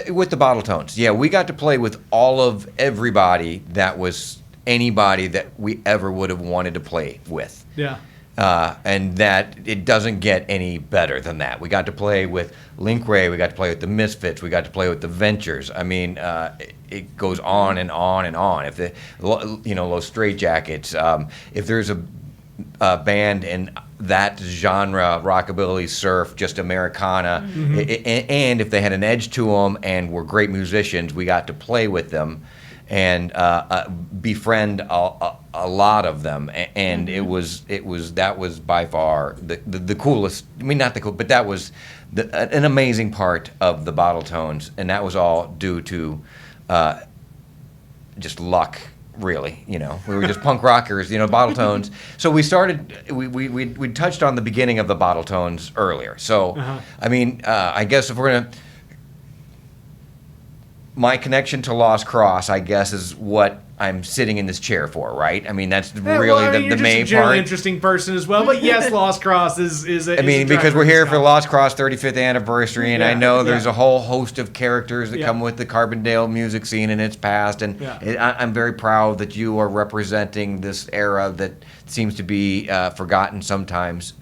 With the Bottle Tones, yeah, we got to play with all of everybody that was anybody that we ever would have wanted to play with. Yeah. And that it doesn't get any better than that. We got to play with Link Ray, we got to play with the Misfits, we got to play with the Ventures. I mean, it goes on and on and on. If the, Los Straitjackets, if there's a band in that genre, rockabilly, surf, just Americana, and if they had an edge to them and were great musicians, we got to play with them and befriend a lot of them, and that was by far the coolest. I mean, not the cool, but that was an amazing part of the Bottle Tones, and that was all due to just luck. Really, we were just punk rockers, Bottle Tones. So we started. We touched on the beginning of the Bottle Tones earlier. So, I mean, I guess if we're gonna, my connection to Lost Cross, I guess, is what I'm sitting in this chair for, right? I mean, that's really the main you're part. An interesting person as well, but yes, Lost Cross is. I mean, because we're here for Lost Cross 35th anniversary, and I know there's a whole host of characters that come with the Carbondale music scene in its past, and I'm very proud that you are representing this era that seems to be forgotten sometimes,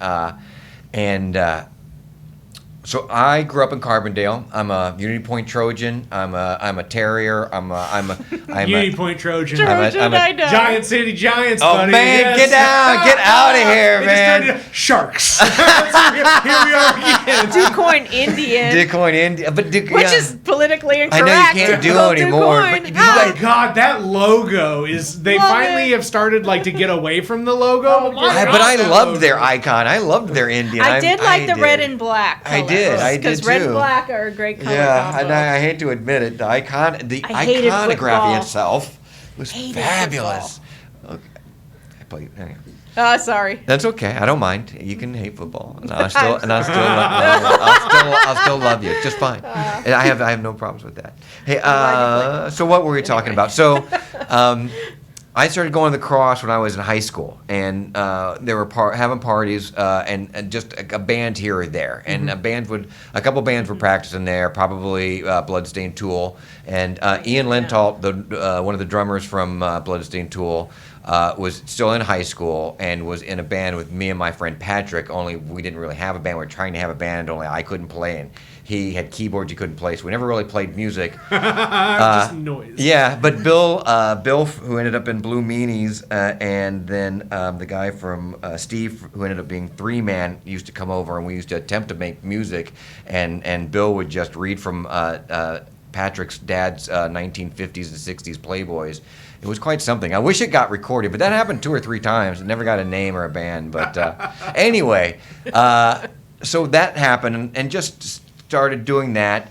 So I grew up in Carbondale. I'm a Unity Point Trojan. I'm a Terrier. I'm a Unity Point Trojan. I'm a Giant City Giants. Oh buddy. man, yes. get out of here, man! Sharks. Here we are again. Ducoin Indian. Ducoin Indian, which is politically incorrect. I know you can't do anymore. But you Oh God, that logo is. They finally have started to get away from the logo. But I loved their icon. I loved their Indian. I did like the red and black color. I did because red and black are a great color combo. And I hate to admit it, the iconography itself was fabulous. Okay. I played. Anyway. Sorry. That's okay. I don't mind. You can hate football, and I'll still love you just fine. I have no problems with that. Hey, so what were we talking about? So, I started going to the Cross when I was in high school, and they were having parties and just a band here or there, and a couple bands were practicing there, probably Bloodstained Tool, and Ian Lentalt, one of the drummers from Bloodstained Tool, was still in high school and was in a band with me and my friend Patrick. Only we didn't really have a band. We were trying to have a band, only I couldn't play, and he had keyboards he couldn't play, so we never really played music. Just noise. Yeah, but Bill, who ended up in Blue Meanies, and then the guy from Steve, who ended up being Three Man, used to come over, and we used to attempt to make music, and Bill would just read from Patrick's dad's 1950s and 60s Playboys. It was quite something. I wish it got recorded, but that happened 2 or 3 times. It never got a name or a band. But anyway, so that happened, and just started doing that.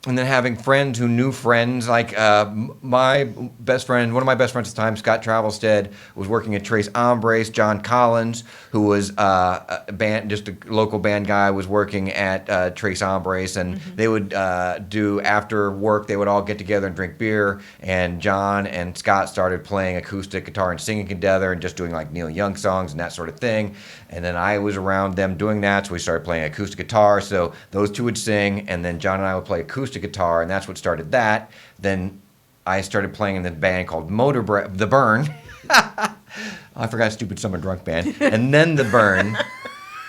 And then having friends who knew friends, like my best friend, one of my best friends at the time, Scott Travelstead, was working at Trace Hombres. John Collins, who was just a local band guy, was working at Trace Hombres, and they would do after work. They would all get together and drink beer. And John and Scott started playing acoustic guitar and singing together, and just doing like Neil Young songs and that sort of thing. And then I was around them doing that, so we started playing acoustic guitar. So those two would sing, and then John and I would play acoustic guitar, and that's what started that. Then I started playing in the band called The Burn. I forgot Stupid Summer Drunk Band. And then The Burn.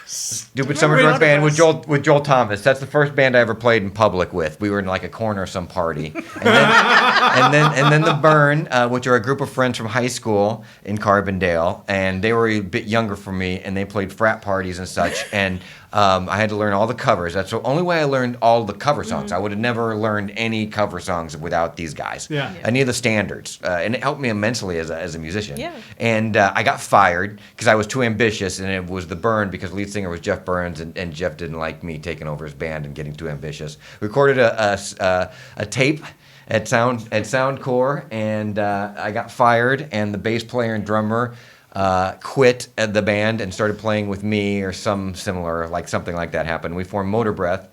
Stupid Summer Drunk Band with Joel Thomas. That's the first band I ever played in public with. We were in like a corner of some party. And then The Burn, which are a group of friends from high school in Carbondale, and they were a bit younger from me, and they played frat parties and such. And I had to learn all the covers. That's the only way I learned all the cover songs. I would have never learned any cover songs without these guys. Any of the standards. And it helped me immensely as a musician. And I got fired because I was too ambitious, and it was The Burn because the lead singer was Jeff Burns, and Jeff didn't like me taking over his band and getting too ambitious. Recorded a tape at Soundcore, and I got fired, and the bass player and drummer quit at the band and started playing with me, or something like that happened. We formed Motor Breath.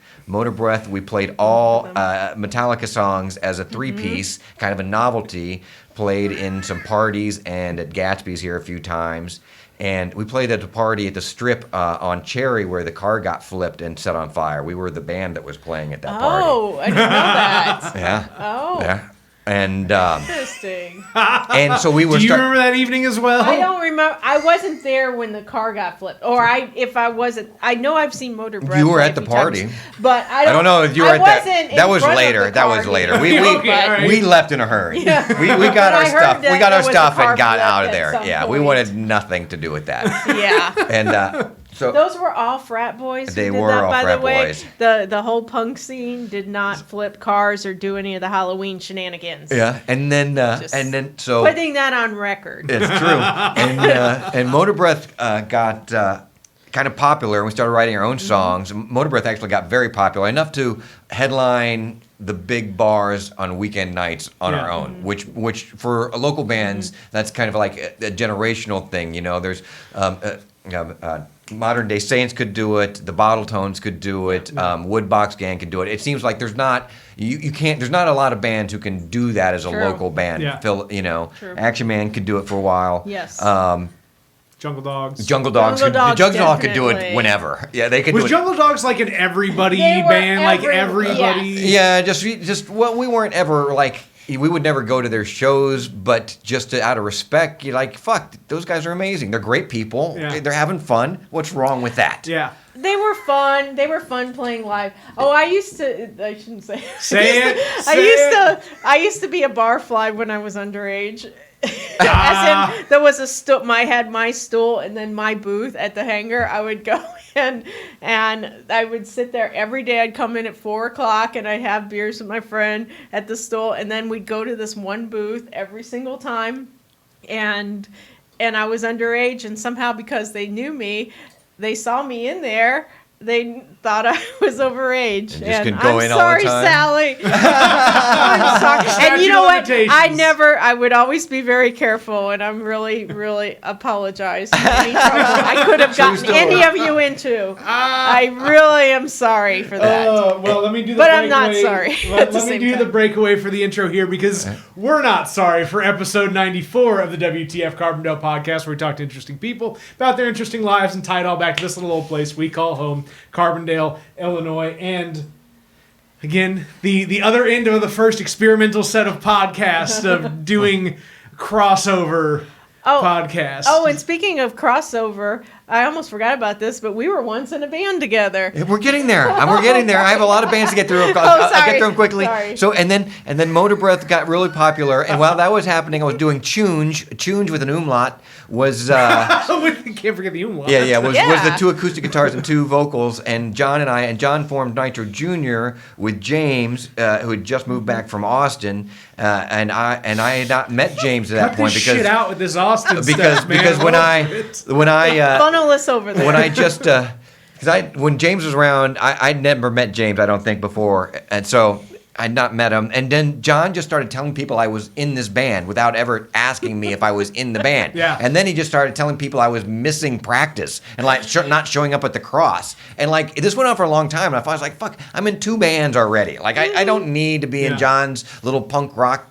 We played all Metallica songs as a 3-piece, kind of a novelty, played in some parties and at Gatsby's here a few times. and we played at a party at the Strip on Cherry where the car got flipped and set on fire. We were the band that was playing at that party. Oh, I didn't know that. Yeah. Oh. Yeah. And Interesting. and so we were. Do you remember that evening as well? I don't remember. I wasn't there when the car got flipped. Or if I wasn't, I know I've seen Motor Breath. You were play at a the few party. times, but I I don't know if you were at that. wasn't in That was front of later. the That car was later. We getting- Okay, all right. we left in a hurry. Yeah. We got But our I heard stuff. We that got our there was a stuff car and got flip out of at there. some Yeah, we point. wanted nothing to do with that. Yeah. And so Those were all frat boys. Who They did were that, all by frat the way. boys. The whole punk scene did not flip cars or do any of the Halloween shenanigans. yeah, and then so Putting that on record. it's true. And Motor Breath got kind of popular, and we started writing our own songs. Motor Breath actually got very popular enough to headline the big bars on weekend nights on our own, which for local bands that's kind of like a generational thing. You know, there's Modern Day Saints could do it, the Bottle Tones could do it, Woodbox Gang could do it. It seems like there's not you can't there's not a lot of bands who can do that as a True. local band. Yeah. True. True. Action Man could do it for a while. Yes. Jungle Dogs. Jungle Dogs could do it definitely. whenever. Yeah, they could Was do it. Jungle Dogs like an everybody They were band? Like every- everybody? Yeah, just well, we weren't ever like we would never go to their shows, but just out of respect, you're like, fuck, those guys are amazing. They're great people. Yeah. They're having fun. What's wrong with that? Yeah. They were fun. They were fun playing live. Oh, I shouldn't say. Say it. I used to be a barfly when I was underage. As in, there was a stool. I had my stool and then my booth at the hangar. I would go in and I would sit there every day. I'd come in at 4:00 and I'd have beers with my friend at the stool, and then we'd go to this one booth every single time. And I was underage, and somehow because they knew me, they saw me in there. They thought I was overage. And just could go I'm in all the sorry, time? Sally. I'm sorry. And you know what? Limitations. I would always be very careful, and I'm really, really apologize for any trouble I could have gotten story. any of you into. I really am sorry for that. Well, let me do the But breakaway. I'm not sorry at Let the me same do the time. breakaway for the intro here because we're not sorry for episode 94 of the WTF Carbondale podcast, where we talk to interesting people about their interesting lives and tie it all back to this little old place we call home, Carbondale, Illinois. And again, the other end of the first experimental set of podcasts of doing crossover podcasts. Oh, and speaking of crossover, I almost forgot about this, but we were once in a band together. We're getting there. We're getting there. I have a lot of bands to get through. I'll get sorry. through them quickly. Sorry. So and then Motor Breath got really popular, and while that was happening, I was doing Chunge with an umlaut was Can't forget the umlaut. was Yeah. the two acoustic guitars and two vocals, and John formed Nitro Jr. with James, who had just moved back from Austin, and I had not met James at that Cut point this because shit out with this Austin because stuff, man. because when I Funnel us over there. when I just when James was around, I'd never met James, I don't think, before, and so I'd not met him. And then John just started telling people I was in this band without ever asking me if I was in the band. Yeah. And then he just started telling people I was missing practice and like not showing up at the cross. And like this went on for a long time. And I was like, fuck, I'm in two bands already. Like I don't need to be in John's little punk rock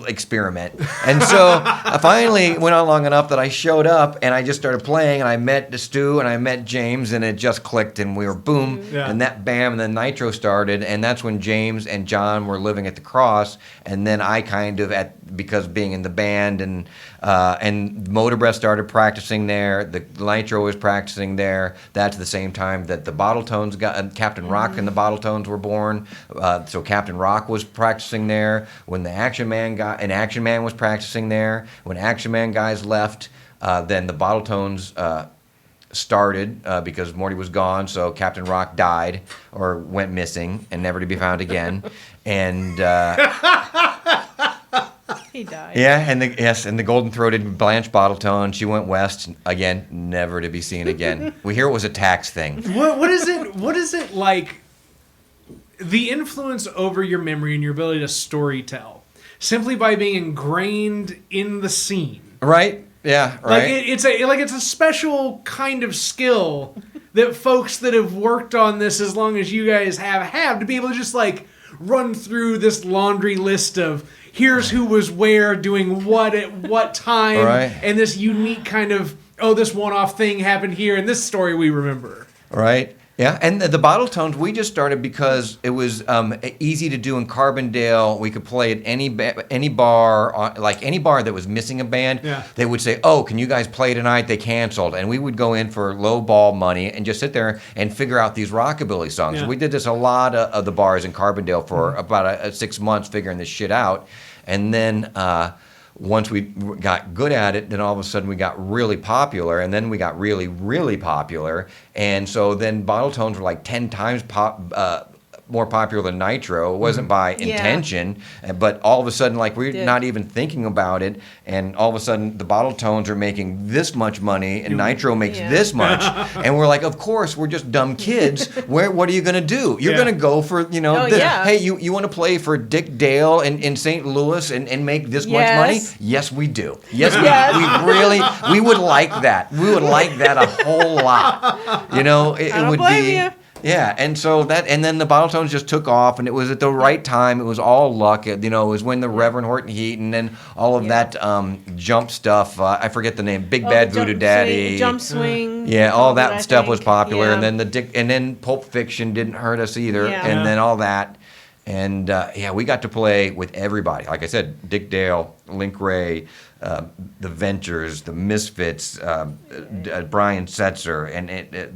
experiment. And so I finally went on long enough that I showed up and I just started playing, and I met Stu and I met James, and it just clicked, and we were boom. Yeah. And that bam, and then Nitro started, and that's when James and John were living at the Cross, and then I kind of because being in the band and Motor Breath started practicing there, the Nitro was practicing there. That's the same time that the Bottle Tones Captain Rock and the Bottle Tones were born. So Captain Rock was practicing there when the Action Man Action Man was practicing there. When Action Man guys left, then the Bottle Tones started because Morty was gone, so Captain Rock died or went missing and never to be found again. And He died. yeah, and the golden-throated Blanche Bottletone, she went west again, never to be seen again. We hear it was a tax thing. What is it? What is it like? The influence over your memory and your ability to storytell simply by being ingrained in the scene. Right? Yeah, right. Like it's a special kind of skill that folks that have worked on this as long as you guys have to be able to just like run through this laundry list of here's who was where doing what at what time, Right. and this unique kind of oh, this one-off thing happened here, and this story we remember. Right. Yeah, and the bottle tones we just started because it was easy to do in Carbondale. We could play at any bar, like any bar that was missing a band. Yeah. They would say, "Oh, can you guys play tonight?" They canceled, and we would go in for low ball money and just sit there and figure out these rockabilly songs. Yeah. We did this a lot of the bars in Carbondale for about 6 months, figuring this shit out, and then. Once we got good at it, then all of a sudden we got really popular, and then we got really, really popular. And so then Bottle Tones were like 10 times more popular than Nitro. It wasn't by intention, but all of a sudden, like, we're not even thinking about it, and all of a sudden the Bottle Tones are making this much money, and Nitro makes this much. And we're like, of course, we're just dumb kids. What are you going to do? You're going to go for, this. Hey, you want to play for Dick Dale in St. Louis and make this much money? Yes, we do. Yes, we would like that. We would like that a whole lot. It would be. You. Yeah, and so and then the Bottle Tones just took off, and it was at the right time. It was all luck. It was when the Reverend Horton Heat and all of that jump stuff. I forget the name. Big Bad Voodoo Daddy. Jump Swing. Yeah, all that stuff was popular, Yeah. and then Pulp Fiction didn't hurt us either, Yeah. and then all that. And we got to play with everybody. Like I said, Dick Dale, Link Ray, the Ventures, the Misfits, Brian Setzer, and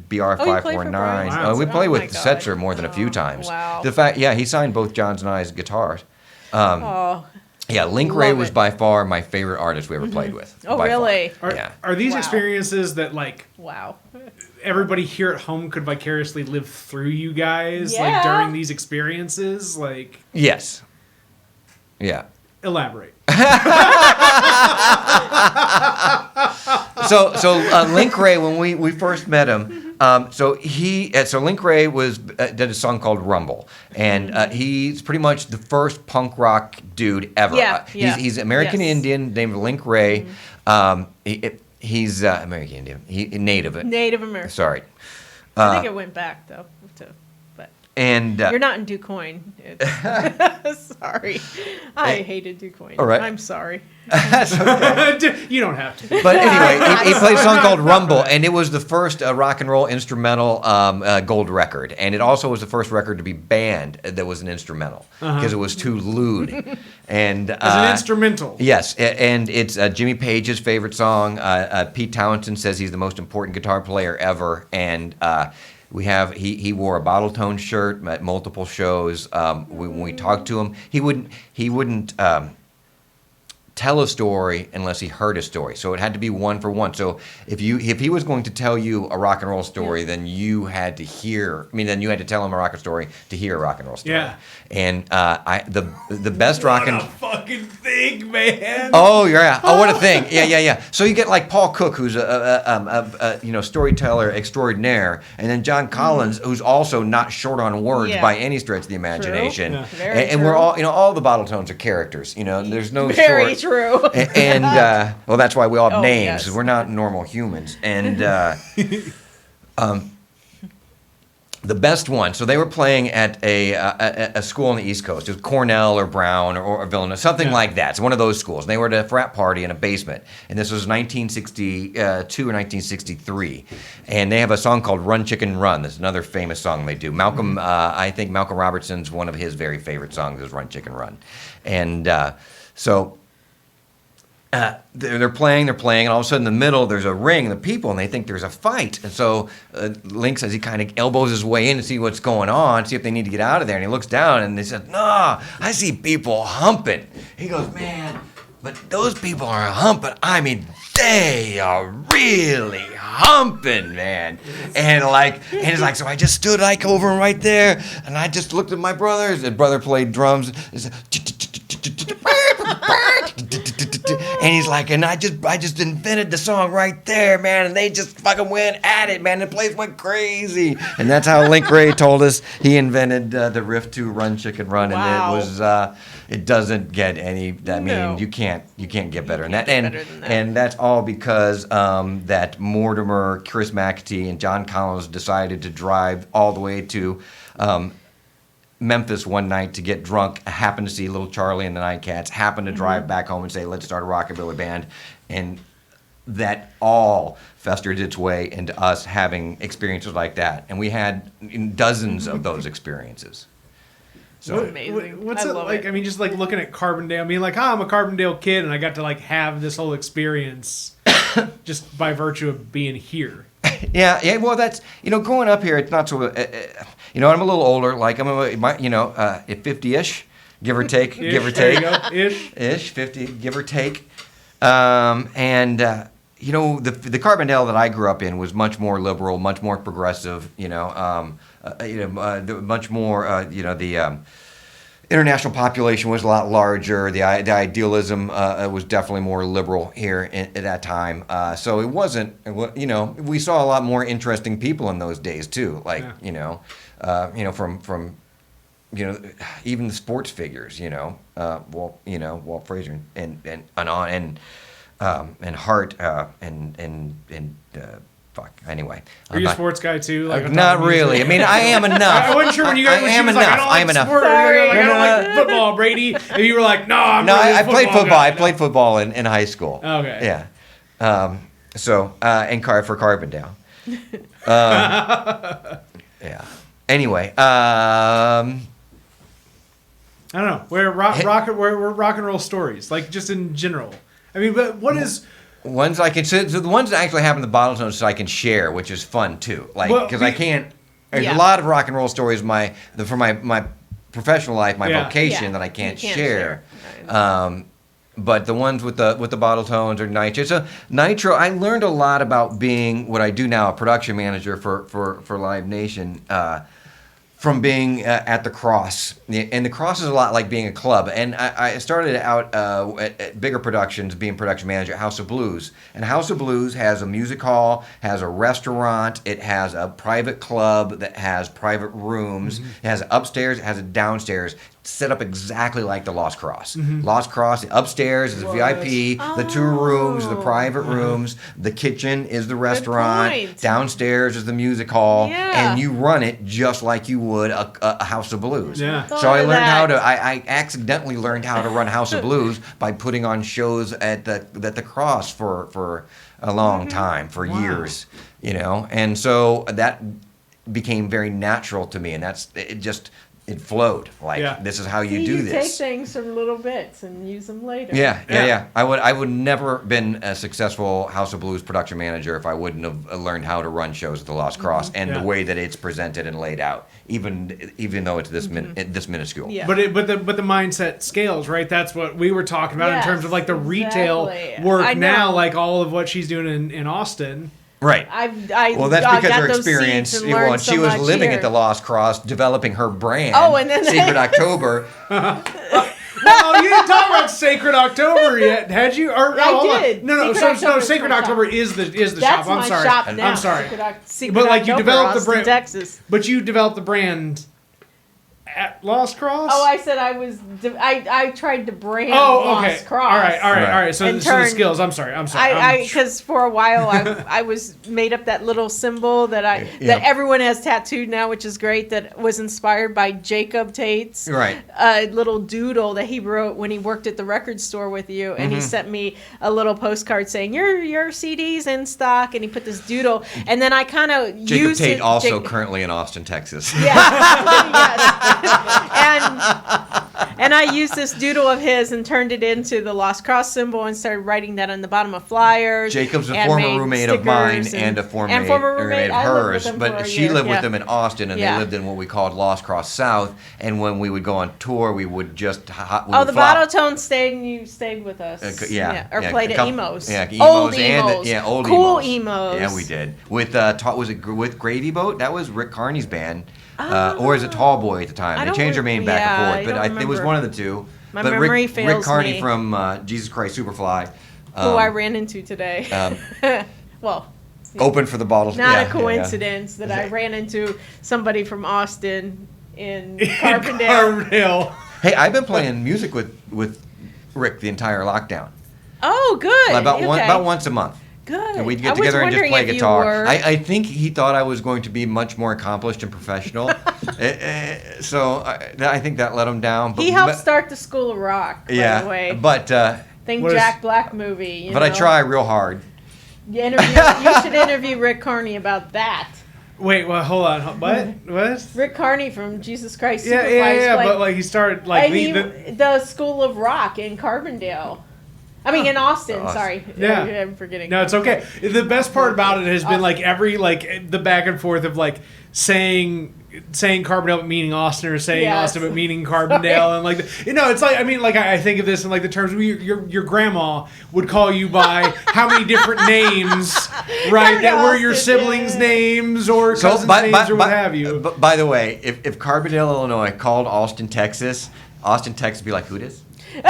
BR549. Wow. We played Oh with my God. Setzer more than a few times. Wow. The fact, he signed both John's and I's guitars. Link Ray Love was it. by far my favorite artist we ever played with. Oh, by far. really? Are these Wow. experiences that, like, Wow. everybody here at home could vicariously live through you guys, like, Yeah. during these experiences? Like, Yes. Yeah. elaborate. So Link Ray, when we first met him, so Link Ray did a song called Rumble, and he's pretty much the first punk rock dude ever. Yeah, He's American Yes. Indian named Link Ray. He's American Indian. Native. Native American. Sorry. I think it went back though. But And you're not in DuQuoin. Sorry, I hated DuQuoin. All right. I'm sorry. that's okay. You don't have to. But anyway, he played a song called Rumble, and it was the first rock and roll instrumental gold record. And it also was the first record to be banned that was an instrumental because it was too lewd. And As an instrumental. Yes, and it's Jimmy Page's favorite song. Pete Townsend says he's the most important guitar player ever, and he wore a Bottle Tone shirt at multiple shows. When we talked to him, he wouldn't tell a story unless he heard a story. So it had to be one for one. So if he was going to tell you a rock and roll story, then you had to then you had to tell him a rock and story to hear a rock and roll story. Yeah. And the best rock and fucking thing, man. Oh yeah! Oh, what a thing! Yeah. So you get like Paul Cook, who's a storyteller extraordinaire, and then John Collins, who's also not short on words Yeah. by any stretch of the imagination. Yeah. Very And we're true. all the Bottle Tones are characters. There's no Very short. true. And well, that's why we all have Oh, names. yes. We're not normal humans. And the best one. So they were playing at a school on the East Coast. It was Cornell or Brown or Villanova, something like that. It's one of those schools. And they were at a frat party in a basement. And this was 1962 or 1963. And they have a song called Run Chicken Run. That's another famous song they do. I think Malcolm Robertson's one of his very favorite songs is Run Chicken Run. And so they're playing, and all of a sudden in the middle there's a ring, and the people, and they think there's a fight. And so Link says he kind of elbows his way in to see what's going on, see if they need to get out of there. And he looks down, and they said, "Nah, I see people humping." He goes, "Man, but those people are humping. I mean, they are really humping, man." And he's like, so I just stood like over right there, and I just looked at my brother. His brother played drums. And he's like, and I just invented the song right there, man. And they just fucking went at it, man. The place went crazy. And that's how Link Ray told us he invented the riff to Run Chicken Run. Wow. And it was, it doesn't get any, No. you can't get better than can't that. get better than that. And that's all because that Mortimer, Chris McAtee, and John Collins decided to drive all the way to Memphis one night to get drunk, happened to see Little Charlie and the Nightcats, happened to drive back home and say, "Let's start a rockabilly band." And that all festered its way into us having experiences like that. And we had dozens of those experiences. So Amazing. What's I it love like? it. I mean, just like looking at Carbondale, being like, I'm a Carbondale kid, and I got to like have this whole experience just by virtue of being here. yeah. Well, that's growing up here. It's not so. I'm a little older. Like I'm, at 50-ish, give or take, give or There you take, go. Ish. 50, give or take. The Carbondale that I grew up in was much more liberal, much more progressive. Much more. The international population was a lot larger. The idealism was definitely more liberal here at that time. So it wasn't. We saw a lot more interesting people in those days too. Like from even the sports figures. Walt Frazier and Hart and. Fuck. Anyway, Are you a sports guy too? Like on top not of music? really. I mean, I am enough. I wasn't sure when you guys. I am was enough. Like, I am don't like enough. sport. Sorry. Like, I don't like football, Brady. And you were like, no, I'm No, really a I played football. guy. I played football in high school. Okay. Yeah. And for Carbondale. Yeah. Anyway. I don't know. We're rock and roll stories, like just in general. I mean, but what is Ones I can so the ones that actually happen in the bottle notes I can share, which is fun too. Like Well, because I can't. There's Yeah. a lot of rock and roll stories for my professional life, my Yeah. vocation Yeah. that I can't You can't share. share. But the ones with the bottle tones or nitro. So nitro, I learned a lot about being what I do now, a production manager for Live Nation. From being at the Cross. And the Cross is a lot like being a club. And I started out at bigger productions, being production manager at House of Blues. And House of Blues has a music hall, has a restaurant, it has a private club that has private rooms, it has upstairs, it has a downstairs, set up exactly like the Lost Cross. Lost Cross, the upstairs is a VIP, the 2 rooms, the private rooms, the kitchen is the restaurant, point. downstairs is the music hall, Yeah. and you run it just like you would a House of Blues. Yeah. So I Thought of learned how to. that. I accidentally learned how to run House of Blues by putting on shows at the Cross for a long time, for years, and so that became very natural to me, and it flowed. Like Yeah. this is how you See, do you take this. things from little bits and use them later. Yeah. I would never been a successful House of Blues production manager if I wouldn't have learned how to run shows at the Lost Cross and Yeah. the way that it's presented and laid out, even though it's this minuscule. Yeah. But the mindset scales, right? That's what we were talking about in Yes, terms of like the retail exactly. work I now, know. like all of what she's doing in Austin. Right. Well, that's because got her those experience. seeds and Well, learned and so she was much living here. at the Lost Cross, developing her brand. Oh, and then- Secret October. Well, you didn't talk about Sacred October yet, had you? Or, I hold on. did. No. Secret So October is Sacred my October shop. is the That's shop. I'm my sorry. shop now. I'm sorry. Secret But, like, you October, developed the Austin, brand- Texas. But you developed the brand at Lost Cross. Oh, I said I was. I tried to brand Oh, okay. Lost Cross. All right. So, And so the turned- skills. I'm sorry. Because for a while I was made up that little symbol that that everyone has tattooed now, which is great. That was inspired by Jacob Tate's Right. little doodle that he wrote when he worked at the record store with you, and he Mm-hmm. sent me a little postcard saying your CD's in stock, and he put this doodle, and then I kind of Jacob used Tate it. also currently in Austin, Texas. Yes. and I used this doodle of his and turned it into the Lost Cross symbol and started writing that on the bottom of flyers. Jacob's a and former made roommate of mine stickers and a former roommate of I lived with hers. him for But a she year, lived with yeah. them in Austin, and Yeah. they lived in what we called Lost Cross South. And when we would go on tour, we would just we Oh, would the flop- bottle tone stayed, and you stayed with us. Or played a at couple- emos. Yeah, emos Old and emos. old cool emos. emos. Yeah, we did. With was it with Gravy Boat? That was Rick Carney's band, or is it Tall Boy at the time? I They don't changed their re- name back yeah, and I forth, but don't it was remember. one of the two. My but memory Rick fails Carney me. from Jesus Christ Superfly. Who I ran into today. Well, Open for the bottles. not yeah, a coincidence that I ran into somebody from Austin in Carbondale. Carbondale. Hey, I've been playing music with Rick the entire lockdown. Oh, good. About Okay. once a month. Good. And we'd I get was together and just wondering play if you guitar. were. I think he thought I was going to be much more accomplished and professional. So I think that let him down. He helped start the School of Rock, by the way. But Think What is- Jack Black movie. I try real hard. You should interview Rick Carney about that. Wait, well, hold on. What? Rick Carney from Jesus Christ Yeah, Superfly. but like he started like the School of Rock in Carbondale. I mean, in Austin. Sorry. Yeah. I'm forgetting. No, it's okay. The best part about it has been like every the back and forth of like saying Carbondale but meaning Austin, or saying Austin but meaning Carbondale, and like it's like, I mean, like I think of this in like the terms of your grandma would call you by how many different names, right? That were your siblings' names or cousins' names or what have you. By the way, if Carbondale, Illinois called Austin, Texas would be like, who this? Yeah.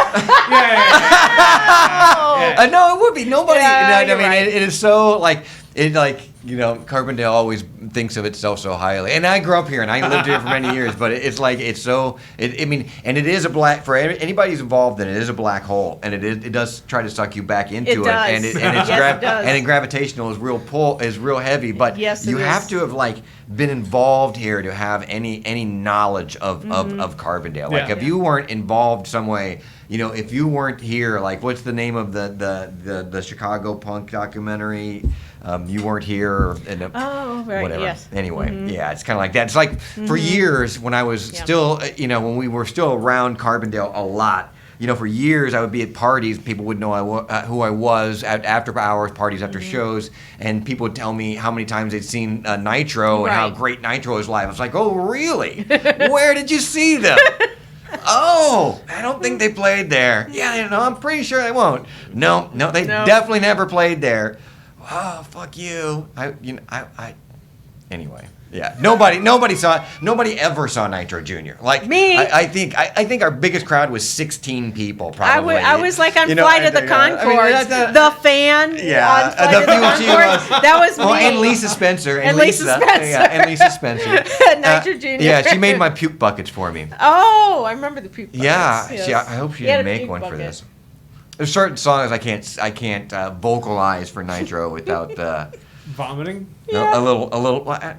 No, it would be nobody. Yeah, I mean, right. it is so like Carbondale always thinks of itself so highly. And I grew up here and I lived here for many years, but it's like it's so. I mean, and it is a black for anybody who's involved in it. It is a black hole, and it does try to suck you back into it. Does. And it's Yes, it does. and gravitational is real heavy. But Yes, you it have is. to have like been involved here to have any knowledge of Carbondale. Like Yeah. if you weren't involved some way. If you weren't here, like, what's the name of the Chicago punk documentary? You weren't here, and Oh, right. whatever. Yes. Anyway, yeah, it's kind of like that. It's like for years when I was still, when we were still around Carbondale a lot. For years I would be at parties. People would know who I was at after hours parties, after shows, and people would tell me how many times they'd seen Nitro and how Right. great Nitro is live. I was like, oh, really? Where did you see them? Oh, I don't think they played there. Yeah, I'm pretty sure they won't. No, they definitely never played there. Oh, fuck you. Anyway. Yeah, nobody ever saw Nitro Jr. Like Me. I think our biggest crowd was 16 people probably. I was like on You know, Flight of the I mean, Conchords, that's the fan Yeah, on Flight the of the few she Conchords. was. That was me. Oh, and Lisa Spencer. And Lisa Spencer. Yeah, and Lisa Spencer. Nitro Jr. Yeah, she made my puke buckets for me. Oh, I remember the puke buckets. Yeah, Yes. see, I hope she He had didn't a make puke one for bucket. this. There's certain songs I can't vocalize for Nitro without Vomiting. Yeah. a little. Well, I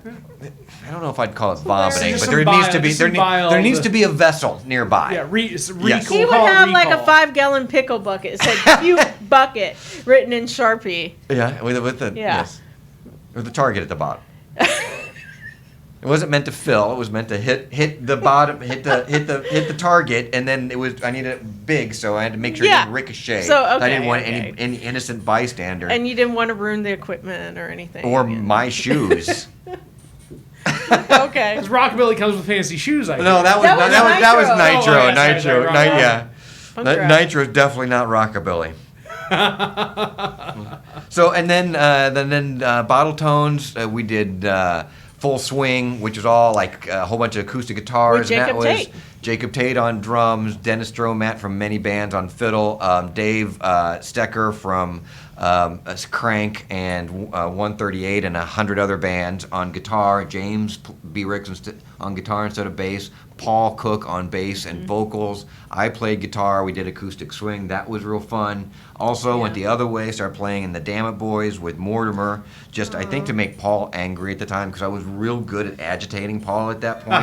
don't know if I'd call it vomiting, Just but some there needs to be a vessel nearby. Yeah, Yes. He would have like a 5-gallon pickle bucket. It said puke bucket written in Sharpie. Yeah, with the yes, with the target at the bottom. It wasn't meant to fill. It was meant to hit the bottom, hit the target, and then I needed it big, so I had to make sure it didn't ricochet. So, I didn't want okay. any innocent bystander And you didn't want to ruin the equipment or anything. or my shoes. Okay. Because Rockabilly comes with fancy shoes, I No, that was Nitro. Nitro. Oh, yes, Nitro. right. Yeah. Punk rock. Nitro is definitely not rockabilly. So and then Bottle Tones, we did Full Swing, which is all like a whole bunch of acoustic guitars. With and that Jacob was Tate. Jacob Tate on drums, Dennis Stromat from many bands on fiddle, Dave Stecker from Crank and 138 and 100 other bands on guitar, James B. Ricks on guitar instead of bass, Paul Cook on bass and vocals. I played guitar. We did acoustic swing. That was real fun. Also went the other way, started playing in the Damn It Boys with Mortimer, I think to make Paul angry at the time because I was real good at agitating Paul at that point.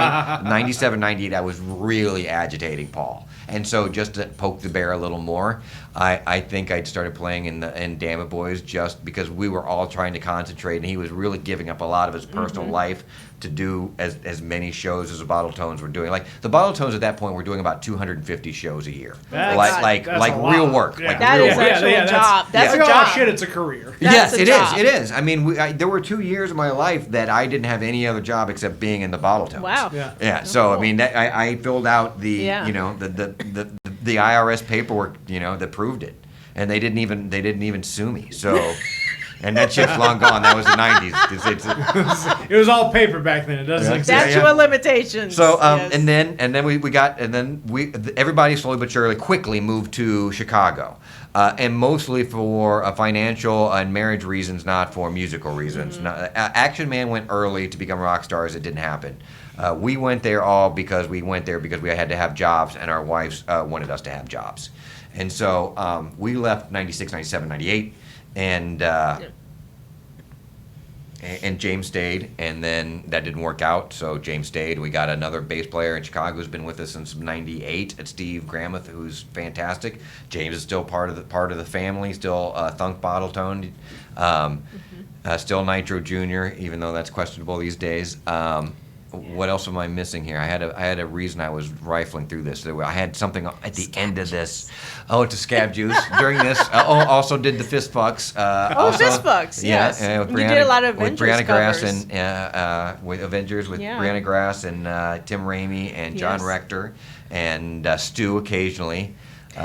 97, 98, I was really agitating Paul. And so just to poke the bear a little more, I think I'd started playing in Damn It Boys just because we were all trying to concentrate and he was really giving up a lot of his personal life to do as many shows as the Bottle Tones were doing. Like the Bottle Tones at that point were doing about 250 shows a year. That's like a real lot. work. Yeah. Like That real is work. actually a job. That's like, a job. Oh shit, it's a career. Yes, That's a it job. is. It is. I mean, there were 2 years of my life that I didn't have any other job except being in the Bottle Tones. Wow. Yeah. Yeah. So cool. I mean, I filled out the Yeah. the IRS paperwork that proved it, and they didn't even sue me. So. And that shit's long gone. That was the 90s. It was all paper back then. It doesn't exist. Statute of limitations. So yes. and then everybody slowly but surely quickly moved to Chicago, and mostly for financial and marriage reasons, not for musical reasons. Action Man went early to become rock stars. It didn't happen. We went there because we had to have jobs, and our wives wanted us to have jobs, and so we left 96, 97, 98. And and James stayed, and then that didn't work out. So James stayed. We got another bass player in Chicago who's been with us since '98. It's Steve Gramuth, who's fantastic. James is still part of the family. Still Thunk Bottle Tone. Still Nitro Jr., even though that's questionable these days. What else am I missing here? I had a reason I was rifling through this. I had something at the end of this. Oh, it's a Scab Juice. During this, also did the Fist Fucks. Fist Fucks, yes. Yeah, You did a lot of with Avengers Brianna Grass covers. and with Avengers with Brianna Grass and Tim Raimi and John Rector and Stu occasionally.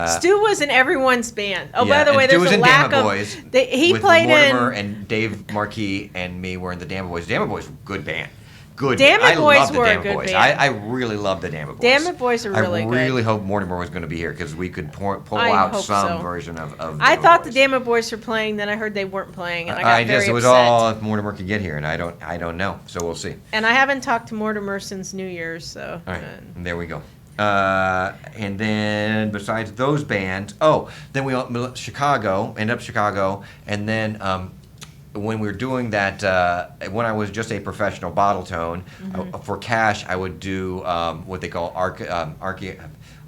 Stu was in everyone's band. Oh, by the and way, Stu there's was a in lack Dama of. Boys. He with played Mortimer in. and Dave Marquis and me were in the Dama Boys. Dama Boys, good band. Good. Damn It I Boys love the were a Damn It good Boys. band. I really love the Damn It Boys. Damn It Boys are really I good. really hope Mortimer was going to be here because we could pull I out hope some so. version of I Damn It thought the Boys. Damn It Boys were playing, then I heard they weren't playing, and I got very it was upset. all if Mortimer could get here, and I don't know. So we'll see. And I haven't talked to Mortimer since New Year's, so. All right, there we go. And then besides those bands, then we ended up Chicago, and then when we were doing that, when I was just a professional bottle tone, for cash, I would do what they call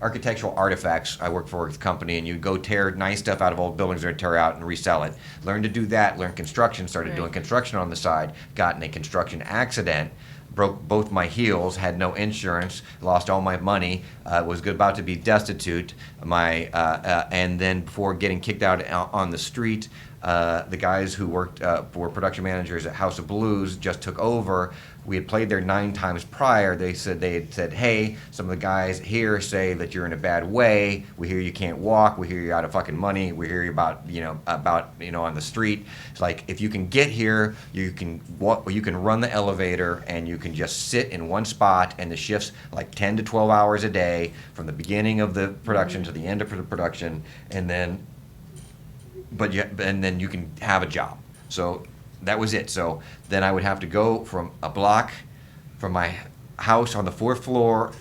architectural artifacts. I worked for a company, and you go tear nice stuff out of old buildings or tear out and resell it. Learned to do that, learned construction, started doing construction on the side, got in a construction accident, broke both my heels, had no insurance, lost all my money, was about to be destitute. And then before getting kicked out on the street, the guys who worked were production managers at House of Blues just took over. We had played there 9 times prior. They had said, hey, some of the guys here say that you're in a bad way. We hear you can't walk. We hear you're out of fucking money. We hear you about on the street. It's like, if you can get here, you can run the elevator and you can just sit in one spot, and the shifts like 10 to 12 hours a day from the beginning of the production to the end of the production, and then you can have a job. So that was it. So then I would have to go from a block from my house on the 4th floor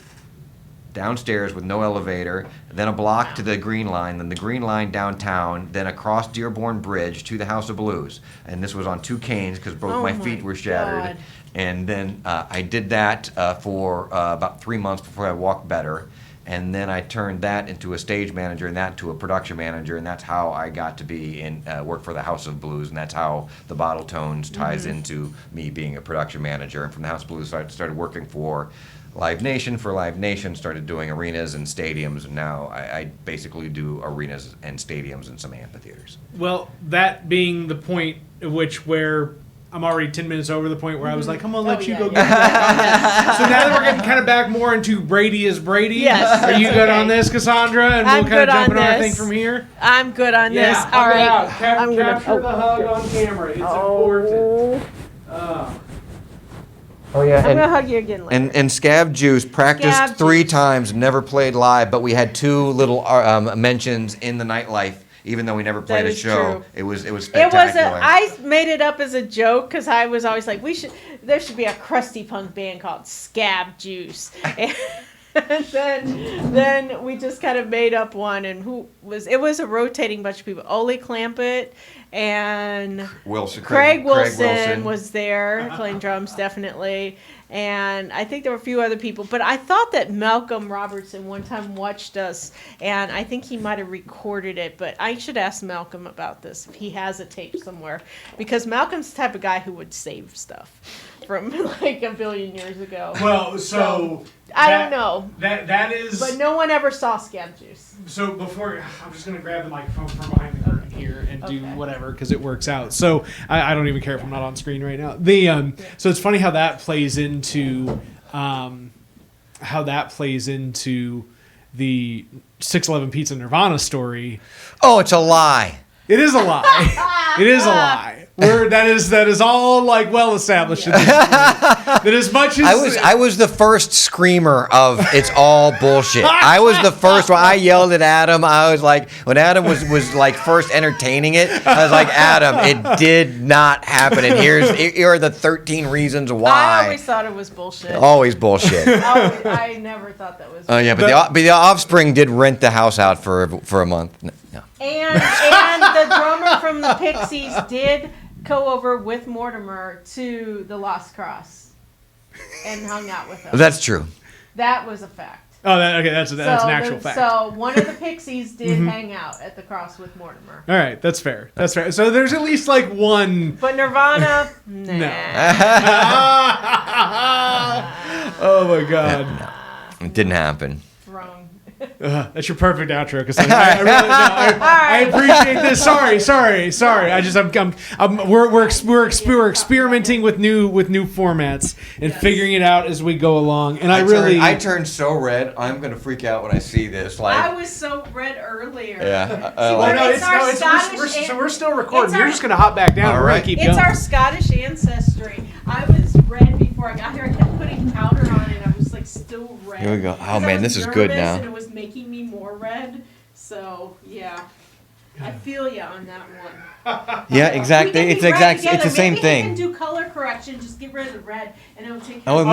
downstairs with no elevator, then a block to the Green Line, then the Green Line downtown, then across Dearborn Bridge to the House of Blues. And this was on 2 canes because both my feet were shattered. God. And then I did that for about 3 months before I walked better. And then I turned that into a stage manager, and that to a production manager, and that's how I got to be in work for the House of Blues, and that's how the Bottle Tones ties into me being a production manager. And from the House of Blues, I started working for Live Nation. For Live Nation, started doing arenas and stadiums, and now I basically do arenas and stadiums and some amphitheaters. Well, that being the point at where I'm already 10 minutes over the point where I was like, I'm going to let you go get back. So now that we're getting kind of back more into Brady is Brady, Yes, are you that's good okay. on this, Cassandra? And I'm we'll kind good of on jump in on our this. thing from here? I'm good on this. Yeah, All right. I'm capture the hug on camera. It's important. Oh yeah, I'm going to hug you again later. And Scab Juice practiced Scab 3 Juice. times, never played live, but we had 2 little mentions in the nightlife. Even though we never played That a is show, true. it was It was spectacular. I made it up as a joke because I was always like, there should be a crusty punk band called Scab Juice. And then we just kind of made up one, and it was a rotating bunch of people. Ole Clampett and Craig Wilson was there playing drums, definitely. And I think there were a few other people, but I thought that Malcolm Robertson one time watched us, and I think he might have recorded it, but I should ask Malcolm about this if he has a tape somewhere, because Malcolm's the type of guy who would save stuff from like a billion years ago. Well, so I don't know, That is. but no one ever saw Scab Juice. So before, I'm just going to grab the microphone from behind the curtain here and do Okay. whatever because it works out. So I don't even care if I'm not on screen right now. So it's funny how that plays into the 611 Pizza Nirvana story. Oh, it's a lie. It is a lie. It is a lie. That is all like well established. Yeah. That as much as I was the first screamer of it's all bullshit. I was the first one. I yelled at Adam. I was like, when Adam was like first entertaining it, I was like, Adam, it did not happen. And here are the 13 reasons why. I always thought it was bullshit. Always bullshit. I never thought that was. Oh yeah, but the Offspring did rent the house out for a month. No. And the drummer from the Pixies did go over with Mortimer to the Lost Cross and hung out with him. That's true. That was a fact. Oh, that's an actual fact. So one of the Pixies did hang out at the cross with Mortimer. All right, that's fair. That's fair. So there's at least like one. But Nirvana, nah. No. Oh my God. No, it didn't happen. Wrong. That's your perfect outro, because I appreciate this. Sorry. We're experimenting with new formats and figuring it out as we go along. And I turned so red. I'm gonna freak out when I see this. Like I was so red earlier. Yeah. We're still recording. You're just gonna hop back down. We're gonna keep going. It's our Scottish ancestry. I was red before I got here. I kept putting powder on it. I was like still red. Here we go. Oh man, this is good now. And it was making me more red. So yeah, I feel you on that one. Yeah, exactly. It's the same Maybe thing. We can do color correction. Just get rid of the red, and it'll take. It'll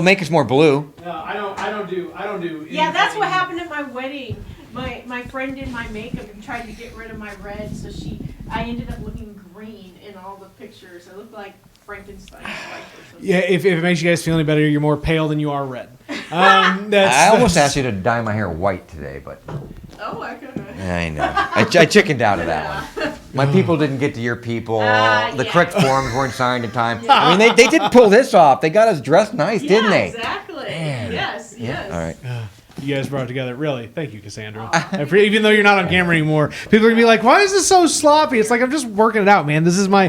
make us more blue. No, I don't do. Yeah, that's what happened at my wedding. My friend did my makeup and tried to get rid of my red, so I ended up looking green in all the pictures. I looked like Frankenstein's wife or something. Yeah, if it makes you guys feel any better, you're more pale than you are red. I almost asked you to dye my hair white today, but Oh, I could. I know. I chickened out of that one. My people didn't get to your people. The correct forms weren't signed in time. I mean, they did pull this off. They got us dressed nice, didn't they? Exactly. Man. Yes. All right. You guys brought it together. Really, thank you, Cassandra. Even though you're not on camera anymore, people are gonna be like, "Why is this so sloppy?" It's like I'm just working it out, man. This is my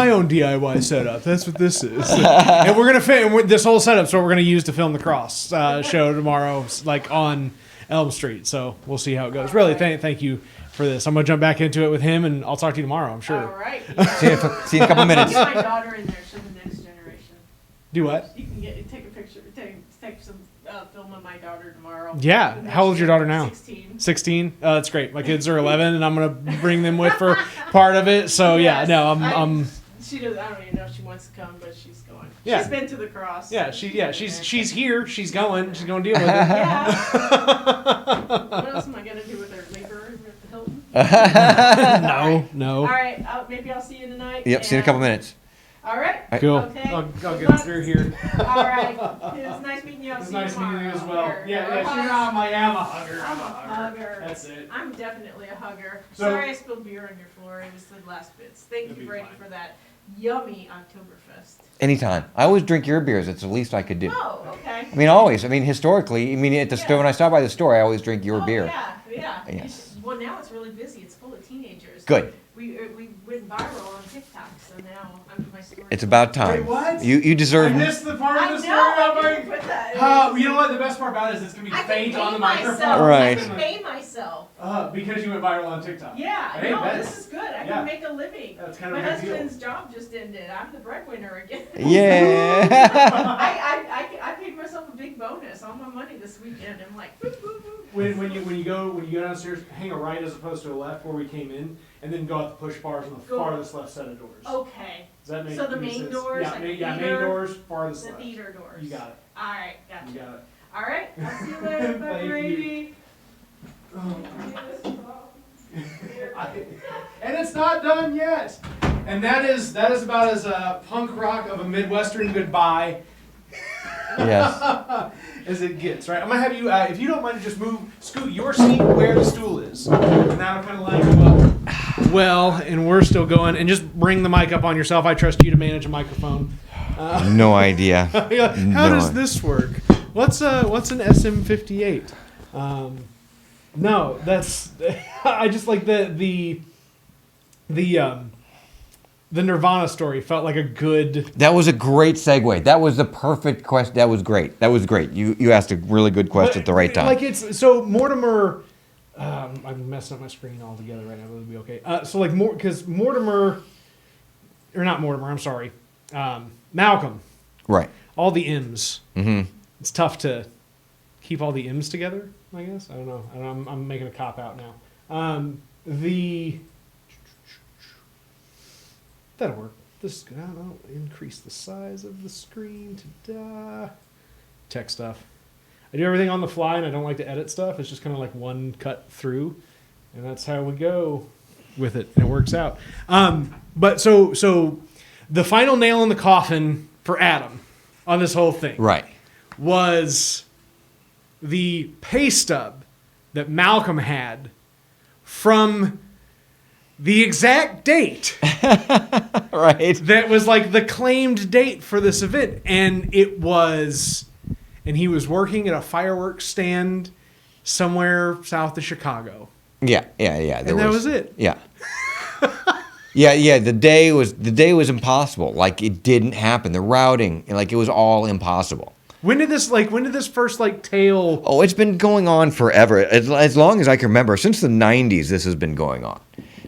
own DIY setup. That's what this is. And we're gonna film this whole setup. So we're gonna use to film the Cross show tomorrow, like on Elm Street. So we'll see how it goes. Really, thank you for this. I'm gonna jump back into it with him, and I'll talk to you tomorrow. I'm sure. All right. See you in a couple minutes. Get my daughter in there. She's the next generation. Do what? You can take a picture. Take some film of my daughter tomorrow. Yeah. How old is your daughter now? 16. 16. That's great. My kids are 11, and I'm gonna bring them with for part of it. So yeah, no, I'm. She does. I don't even know if she wants to come, but she's going. Yeah. She's been to the Cross. Yeah, she's here. She's going. She's going to deal with it. Yeah. What else am I gonna do with her? Leave her at the Hilton? No. All right. Maybe I'll see you tonight. Yep. See you in a couple minutes. All right. Cool. Okay. I'll get through here. All right. It was nice meeting you. I'll It's see you nice tomorrow. meeting you as well. Yeah. I'm a hugger. I'm a hugger. That's it. I'm definitely a hugger. So- Sorry I spilled beer on your floor. It was the last bits. Thank It'll you, be Brady, fine. for that yummy Oktoberfest. Anytime. I always drink your beers. It's the least I could do. Oh, okay. I mean, always. I mean, historically. I mean, at the store when I stop by the store, I always drink your beer. Yeah. Yes. Well, now it's really busy. It's full of teenagers. Good. We went viral on TikTok, so now my story. It's about time. Wait, what? You deserve. I missed the part I of the know. I story. didn't put that. You know what? The best part about it is it's gonna be I faint can on pay the myself. microphone. Right. I can pay myself. Because you went viral on TikTok. Yeah. Hey, No, that's- this is good. I yeah. can make a living. That's kind of My a big deal. husband's job just ended. I'm the breadwinner again. Yeah. I paid myself a big bonus, all my money this weekend. I'm like, boop, boop, boop. When you go downstairs, hang a right as opposed to a left where we came in, and then go out the push bars on the Go- farthest left set of doors. Okay. Does that make So the any main sense? doors, Yeah, like main theater, doors, farthest The left. theater doors. You got it. All right, gotcha. You got it. All right, I'll see you later. Bye, Thank you. Brady. And it's not done yet. And that is about as punk rock of a Midwestern goodbye Yes. as it gets, right? I'm gonna have you, if you don't mind, to just scoot your seat where the stool is, and that'll kind of line you up. Well, and we're still going, and just bring the mic up on yourself. I trust you to manage a microphone. No idea. How No. does this work? What's an SM58? No, that's I just like the Nirvana story felt like a good. That was a great segue. That was the perfect question. That was great. You asked a really good question at the right time. Like it's so Mortimer. I'm messing up my screen altogether right now. It'll be okay. So like because Mortimer, or not Mortimer. I'm sorry, Malcolm. Right. All the M's. Mm-hmm. It's tough to keep all the M's together. I guess I don't know. I'm making a cop out now. That'll work. This is good. I'll increase the size of the screen to tech stuff. I do everything on the fly, and I don't like to edit stuff. It's just kind of like one cut through, and that's how we go. with it, and it works out. But so the final nail in the coffin for Adam on this whole thing, Right. was the pay stub that Malcolm had from the exact date Right. that was like the claimed date for this event. And he was working at a fireworks stand somewhere south of Chicago. Yeah. And that was it. Yeah. Yeah. The day was impossible. Like, it didn't happen. The routing, like, it was all impossible. When did this first tale? Oh, it's been going on forever. As long as I can remember, since the 90s, this has been going on.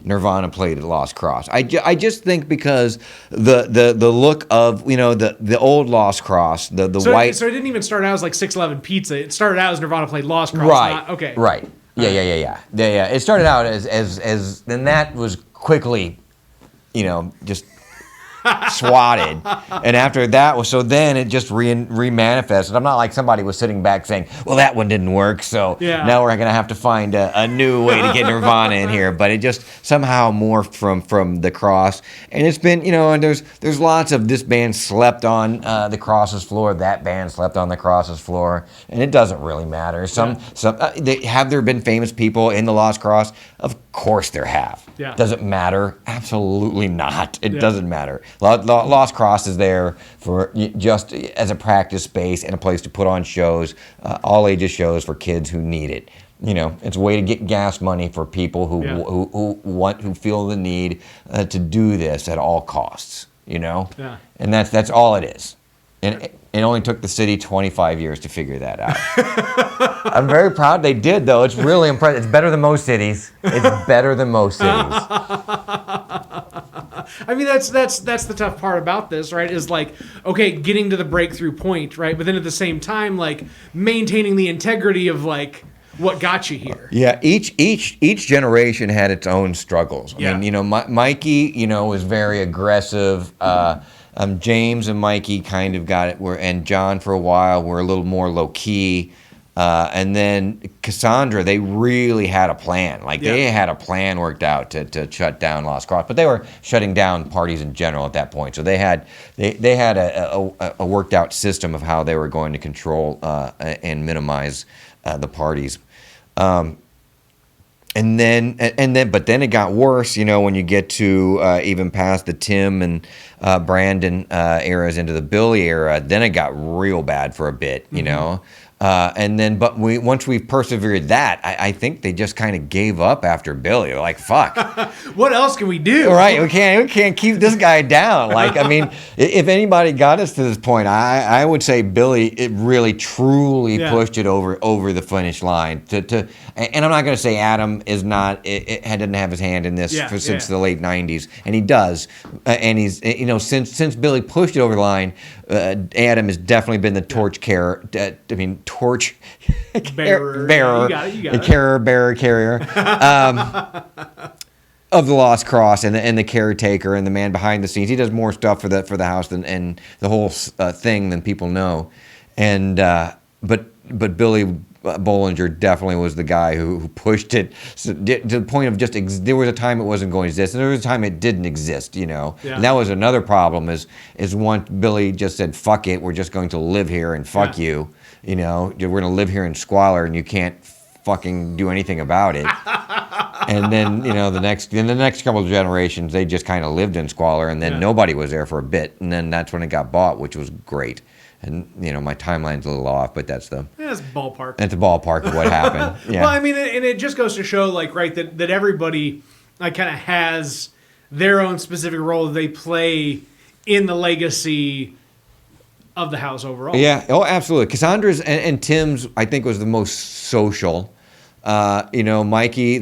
Nirvana played at Lost Cross. I just think because the look of, the old Lost Cross, the white. So it didn't even start out as like 611 Pizza. It started out as Nirvana played Lost Cross. Right. Okay. Right. Yeah. It started out as then that was quickly, just swatted, and after that was then it just remanifested. I'm not like somebody was sitting back saying, well, that one didn't work, so now we're gonna have to find a new way to get Nirvana in here. But it just somehow morphed from the Cross, and it's been, and there's lots of, this band slept on the Cross's floor, that band slept on the Cross's floor, and it doesn't really matter. Have there been famous people in the Lost Cross? Of course there have. Yeah. Does it matter? Absolutely not. It doesn't matter. Lost Cross is there for just as a practice space and a place to put on shows, all ages shows for kids who need it. It's a way to get gas money for people who feel the need to do this at all costs. Yeah. And that's all it is. And it only took the city 25 years to figure that out. I'm very proud they did, though. It's really impressive. It's better than most cities. It's better than most cities. I mean, that's the tough part about this, right? Is like, okay, getting to the breakthrough point, right? But then at the same time, like, maintaining the integrity of like what got you here. Yeah, each generation had its own struggles. I mean, Mikey, was very aggressive. James and Mikey kind of got it, and John for a while were a little more low key. And then Cassandra, they really had a plan. Like, they had a plan worked out to shut down Lost Cross, but they were shutting down parties in general at that point. So they had a worked out system of how they were going to control and minimize the parties. But then it got worse, when you get to even past the Tim and Brandon eras into the Billy era. Then it got real bad for a bit, but once we persevered that, I think they just kind of gave up after Billy. They're like, fuck. What else can we do? Right, we can't keep this guy down. Like, I mean, if anybody got us to this point, I would say Billy, it really truly pushed it over the finish line. And I'm not going to say Adam is not, didn't have his hand in this since the late 90s, and he does. And he's, since Billy pushed it over the line, Adam has definitely been the torch carrier. Torch bearer, carrier of the Lost Cross, and the caretaker and the man behind the scenes. He does more stuff for the house and the whole thing than people know. And but Billy Bollinger definitely was the guy who pushed it to the point of just there was a time it wasn't going to exist, and there was a time it didn't exist, And that was another problem is once Billy just said, fuck it, we're just going to live here and fuck you, we're going to live here in squalor and you can't fucking do anything about it. And then, the next couple of generations, they just kind of lived in squalor, and then nobody was there for a bit, and then that's when it got bought, which was great. And my timeline's a little off, but that's ballpark. That's the ballpark of what happened. Yeah. Well, I mean, and it just goes to show, like, right, that everybody kind of has their own specific role they play in the legacy of the house overall. Yeah. Oh, absolutely. Cassandra's and Tim's, I think, was the most social. Mikey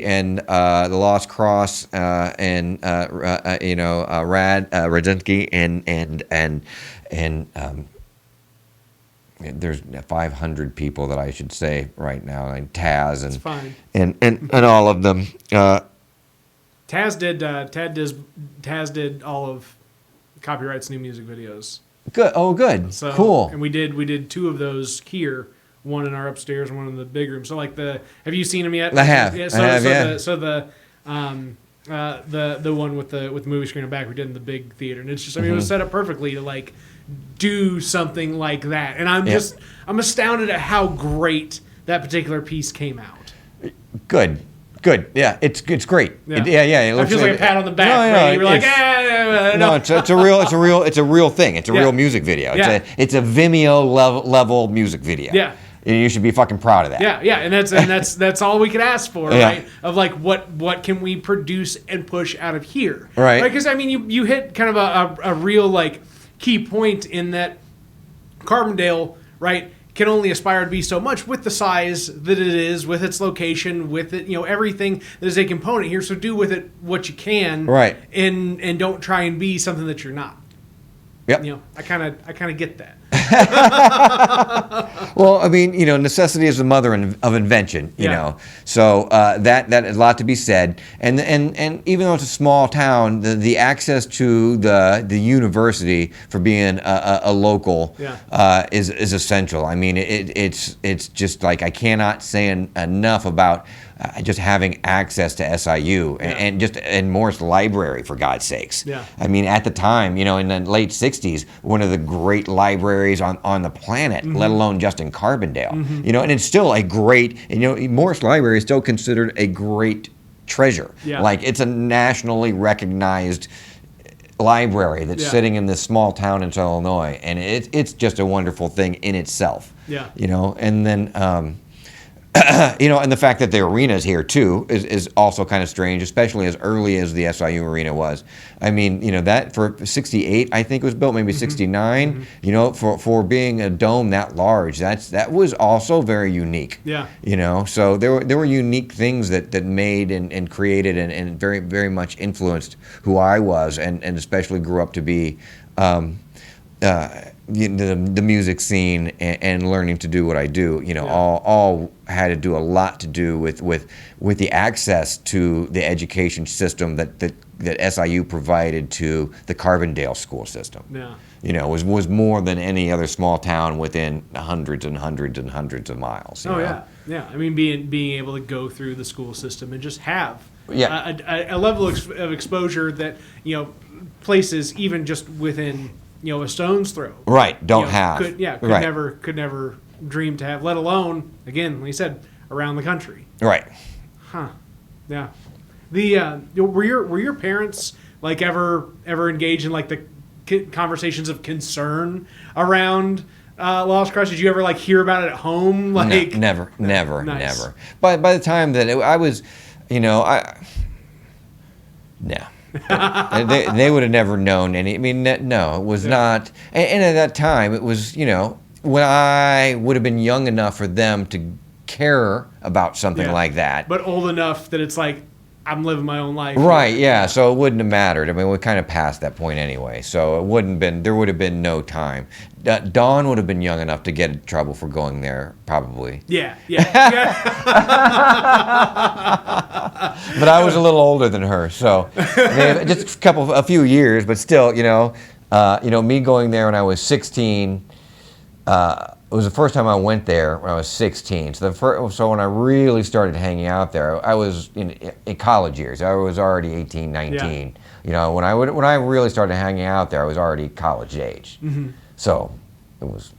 and the Lost Cross and Rad Radzinski and there's 500 people that I should say right now, and Taz and all of them. Taz did all of Copyright's new music videos. Good. Oh, good. So, cool. And we did two of those here. One in our upstairs, one in the big room. So, like have you seen them yet? I have. Yeah. I have. So The one with the movie screen in the back we did in the big theater, and it's just, I mean, it was set up perfectly to like do something like that, and I'm astounded at how great that particular piece came out. Good. Yeah, it's great. Yeah. It That looks feels like a pat on the back. No, Right? You're like, no, it's a real thing. It's a real music video. It's a Vimeo level music video. Yeah. And you should be fucking proud of that. Yeah, and that's all we could ask for, right? Of like what can we produce and push out of here, right? Because I mean, you hit kind of a real like key point in that Carbondale, right, can only aspire to be so much with the size that it is, with its location, with it, everything that is a component here. So do with it what you can, right? And don't try and be something that you're not. Yep. I kind of get that. Well, I mean, necessity is the mother of invention. You know, so that is a lot to be said. And even though it's a small town, the access to the university for being a local is essential. I mean, it's just like I cannot say enough about just having access to SIU and Morris Library, for God's sakes. Yeah. I mean, at the time, in the late '60s, one of the great libraries on the planet, let alone just in Carbondale. And it's still a great, Morris Library is still considered a great treasure. Yeah. Like, it's a nationally recognized library that's sitting in this small town in Southern Illinois, and it's just a wonderful thing in itself. Yeah. And then and the fact that the arena is here too is also kind of strange, especially as early as the SIU arena was. I mean, that for '68, I think it was built, maybe '69. For being a dome that large, that was also very unique. Yeah. So there were unique things that made and created and very, very much influenced who I was and especially grew up to be. The music scene and learning to do what I do, all had to do a lot to do with the access to the education system that SIU provided to the Carbondale school system. Yeah. Was more than any other small town within hundreds and hundreds and hundreds of miles. Yeah. I mean, being able to go through the school system and just have a level of exposure that places even just within a stone's throw. Right. Don't have. Could never dream to have, let alone, again, like you said, around the country. Right. Huh. Yeah. Were your parents like ever engaged in like the conversations of concern around Lost Crush? Did you ever like hear about it at home? Like never. Nice. By the time that I was, no. They would have never known any. I mean, no, it was not. And at that time, it was, when I would have been young enough for them to care about something like that. But old enough that it's like, I'm living my own life. Right, yeah, so it wouldn't have mattered. I mean, we're kind of past that point anyway, so there would have been no time. Dawn would have been young enough to get in trouble for going there, probably. Yeah. But I was a little older than her, so just a few years, but still, me going there when I was 16. It was the first time I went there when I was 16. So when I really started hanging out there, I was in college years. I was already 18, 19. Yeah. When I really started hanging out there, I was already college age. Mm-hmm. So it was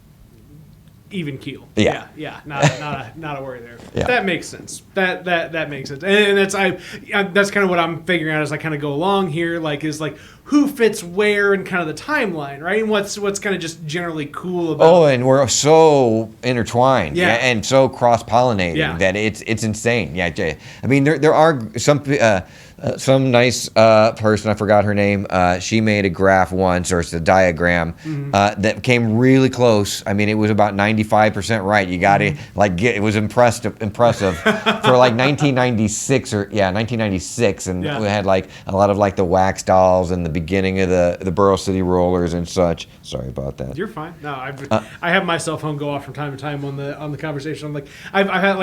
even keel. Yeah. Not a worry there. Yeah. That makes sense. That makes sense. And that's kind of what I'm figuring out as I kind of go along here. Like, is like who fits where and kind of the timeline, right? And what's kind of just generally cool about. Oh, and we're so intertwined, and so cross-pollinating that it's insane. Yeah, I mean there are some nice person, I forgot her name. She made a graph once, or it's a diagram that came really close. I mean, it was about 95% right. You got to it was impressive for like 1996 1996, and we had like a lot of like the wax dolls and the beginning of the Borough City Rollers and such. Sorry about that. You're fine. No, I have my cell phone go off from time to time on the conversation. I'm like I've had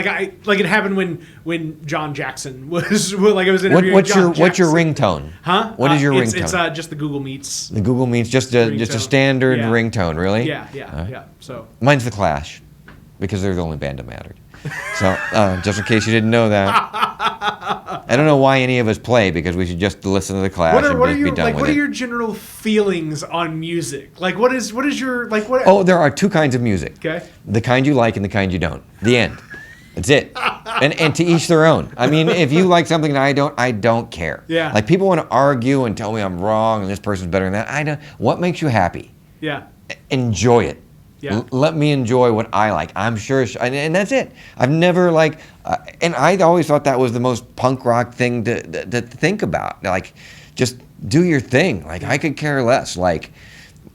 like it happened when John Jackson was like I was interviewing. What's your ringtone? Huh? What is your ringtone? It's just the Google Meets. The Google Meets, just a standard ringtone, really? Yeah. So mine's The Clash, because they're the only band that mattered. So just in case you didn't know that. I don't know why any of us play, because we should just listen to the class and just be done with what it. are your general feelings on music? Like, what is your like what? Oh, there are two kinds of music. Okay. The kind you like and the kind you don't. The end. That's it. And to each their own. I mean, if you like something that I don't care. Yeah. Like, people want to argue and tell me I'm wrong and this person's better than that. I don't. What makes you happy? Yeah. Enjoy it. Yeah. Let me enjoy what I like. I'm sure, and that's it. I've never and I always thought that was the most punk rock thing to think about. Like, just do your thing. Like, I could care less. Like,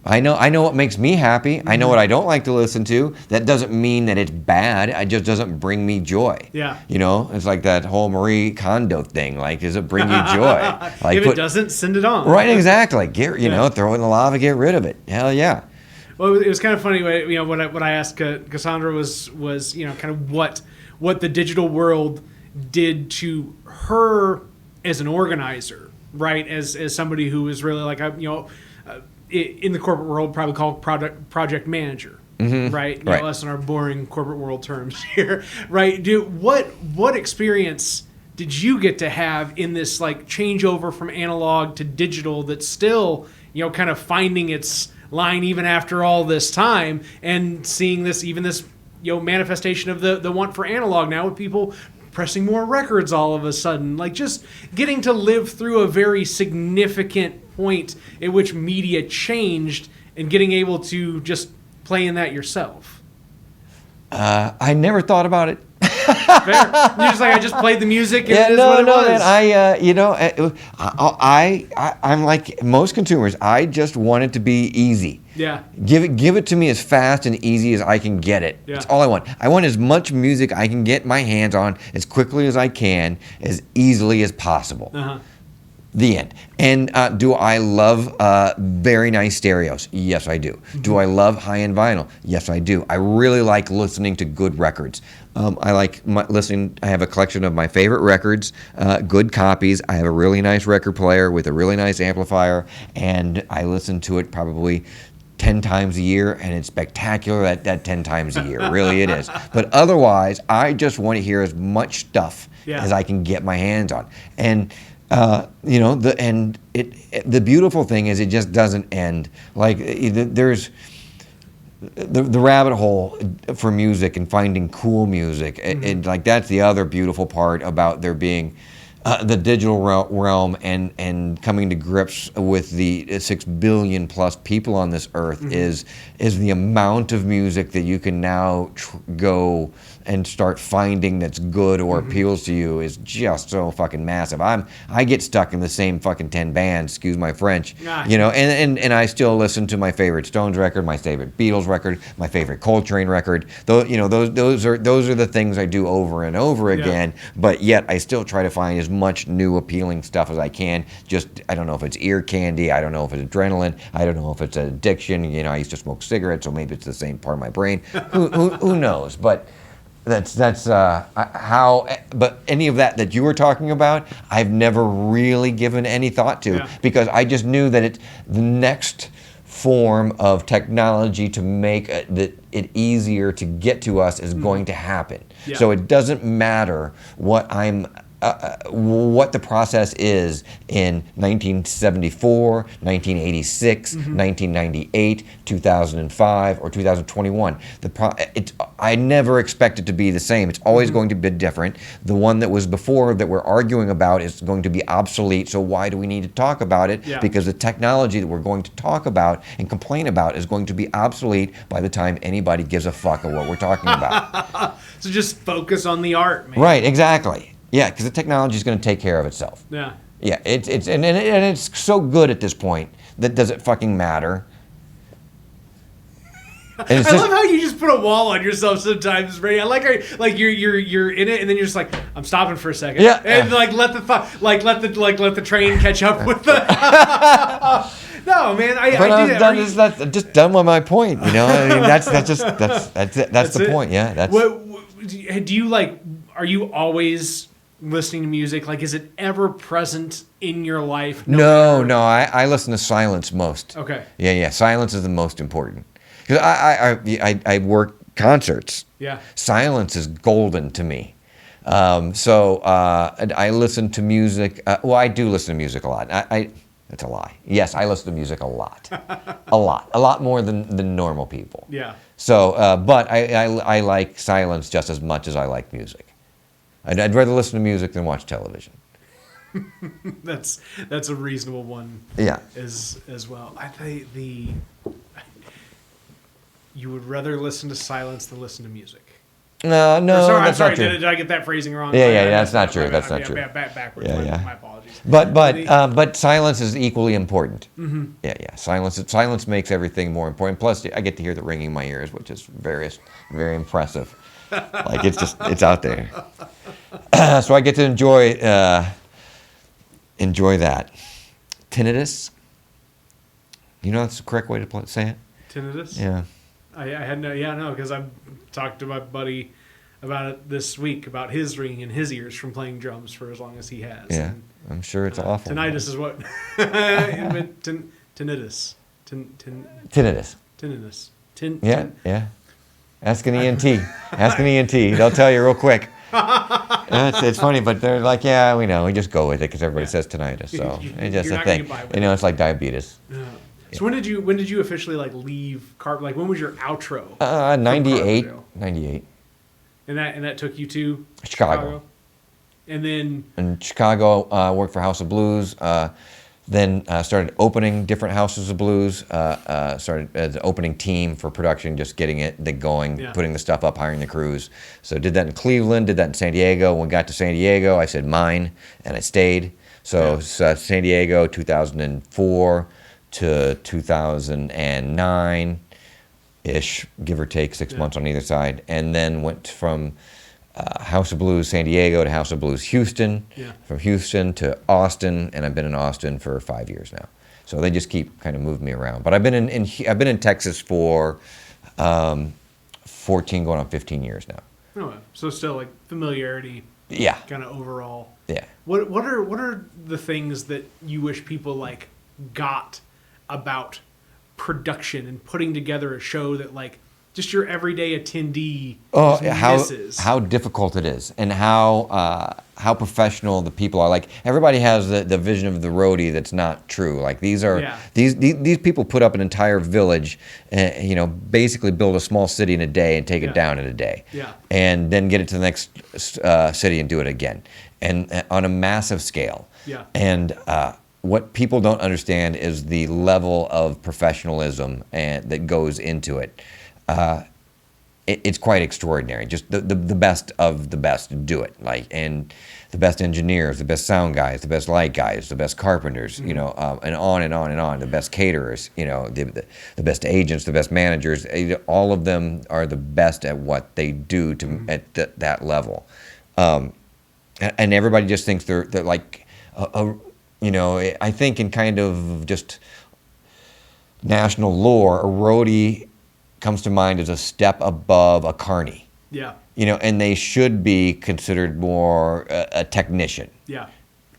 I know what makes me happy. I know what I don't like to listen to. That doesn't mean that it's bad. It just doesn't bring me joy. Yeah. You know, it's like that whole Marie Kondo thing. Like, does it bring you joy? Like, if it doesn't, send it on. Right, exactly. Throw it in the lava, get rid of it. Hell yeah. Well, it was kind of funny. What I asked Cassandra was kind of what the digital world did to her as an organizer, right? As somebody who was really like in the corporate world, probably called project manager, right? Right. Less than our boring corporate world terms here, right? What experience did you get to have in this like changeover from analog to digital that's still kind of finding its line even after all this time, and seeing this manifestation of the want for analog now with people pressing more records all of a sudden, like just getting to live through a very significant point at which media changed and getting able to just play in that yourself. I never thought about it. Fair. You're just like, I just played the music and it is what it was. Man, I'm like most consumers. I just want it to be easy. Yeah. Give it to me as fast and easy as I can get it. Yeah. That's all I want. I want as much music I can get my hands on as quickly as I can, as easily as possible. Uh-huh. The end. And do I love very nice stereos? Yes, I do. Mm-hmm. Do I love high-end vinyl? Yes, I do. I really like listening to good records. I like listening. I have a collection of my favorite records, good copies. I have a really nice record player with a really nice amplifier, and I listen to it probably 10 times a year, and it's spectacular that 10 times a year. Really, it is. But otherwise, I just want to hear as much stuff as I can get my hands on. And the beautiful thing is it just doesn't end. Like, there's the rabbit hole for music and finding cool music, and like that's the other beautiful part about there being the digital realm and coming to grips with the 6 billion plus people on this earth is the amount of music that you can now go and start finding that's good or appeals to you is just so fucking massive. I get stuck in the same fucking 10 bands, excuse my French, and I still listen to my favorite Stones record, my favorite Beatles record, my favorite Coltrane record. Those are the things I do over and over again. But yet I still try to find as much new appealing stuff as I can. Just, I don't know if it's ear candy, I don't know if it's adrenaline, I don't know if it's an addiction. I used to smoke cigarettes, so maybe it's the same part of my brain. Who knows? But that's how. But any of that you were talking about, I've never really given any thought to, because I just knew that it's the next form of technology to make it easier to get to us is going to happen. Yeah. So it doesn't matter what the process is in 1974, 1986, 1998, 2005, or 2021. I never expect it to be the same. It's always going to be different. The one that was before that we're arguing about is going to be obsolete, so why do we need to talk about it? Yeah. Because the technology that we're going to talk about and complain about is going to be obsolete by the time anybody gives a fuck of what we're talking about. So just focus on the art, man. Right, exactly. Yeah, because the technology is going to take care of itself. Yeah. Yeah, it's so good at this point that does it fucking matter? I love how you just put a wall on yourself sometimes, Brady. I like how you're in it, and then you're just like, I'm stopping for a second. Yeah. And let the train catch up with the. No, man. I do that. That's just done with my point. I mean, that's the point. Yeah. That's. Do you like? Are you always listening to music? Like, is it ever present in your life? No. I listen to silence most. Okay. Yeah. Silence is the most important. Because I work concerts. Yeah. Silence is golden to me. And I listen to music. Well, I do listen to music a lot. That's a lie. Yes, I listen to music a lot, a lot more than normal people. Yeah. So, but I like silence just as much as I like music. I'd rather listen to music than watch television. That's a reasonable one. Yeah. As well. I think you would rather listen to silence than listen to music. No, I'm that's sorry. not true. Did I get that phrasing wrong? Yeah, that's not true. That's not true. Backwards. Yeah. My apologies. But silence is equally important. Mm-hmm. Yeah. Silence makes everything more important. Plus, I get to hear the ringing in my ears, which is very impressive. Like it's out there. So I get to enjoy that. Tinnitus. You know that's the correct way to say it. Tinnitus. Yeah. I had no, because I've talked to my buddy about it this week, about his ringing in his ears from playing drums for as long as he has. Yeah, And, I'm sure it's awful. tinnitus is what tinnitus. Tinnitus. Tinnitus. Yeah. Ask an ENT. Ask an ENT. They'll tell you real quick. It's funny, but they're like, yeah, we know. We just go with it because everybody says tinnitus. So it's just You're a not gonna thing. get by with You know, it's like diabetes. Yeah. So when did you officially leave Like when was your outro? 98. Carbondale? 98. And that took you to Chicago. And then In Chicago, worked for House of Blues. Then started opening different houses of blues. Started as an opening team for production, just getting it going, Yeah. putting the stuff up, hiring the crews. So did that in Cleveland, did that in San Diego. When we got to San Diego, I said mine, and I stayed. So San Diego, 2004 to 2009-ish, give or take 6 months on either side. And then went from House of Blues San Diego to House of Blues Houston, from Houston to Austin, and I've been in Austin for 5 years now. So they just keep kind of moving me around. But I've been I've been in Texas for 14 going on 15 years now. Oh, so still familiarity. Yeah. Kind of overall. Yeah. What are the things that you wish people got about production and putting together a show that just your everyday attendee misses? How difficult it is, and how professional the people are. Everybody has the vision of the roadie that's not true. These people put up an entire village, basically build a small city in a day and take it down in a day, and then get it to the next city and do it again, and on a massive scale. And what people don't understand is the level of professionalism that goes into it. It's quite extraordinary. Just the best of the best do it. And the best engineers, the best sound guys, the best light guys, the best carpenters, and on and on and on. The best caterers, the best agents, the best managers. All of them are the best at what they do at that level. And everybody just thinks they're I think in kind of just national lore, a roadie comes to mind as a step above a carny. Yeah. And they should be considered more a technician. Yeah.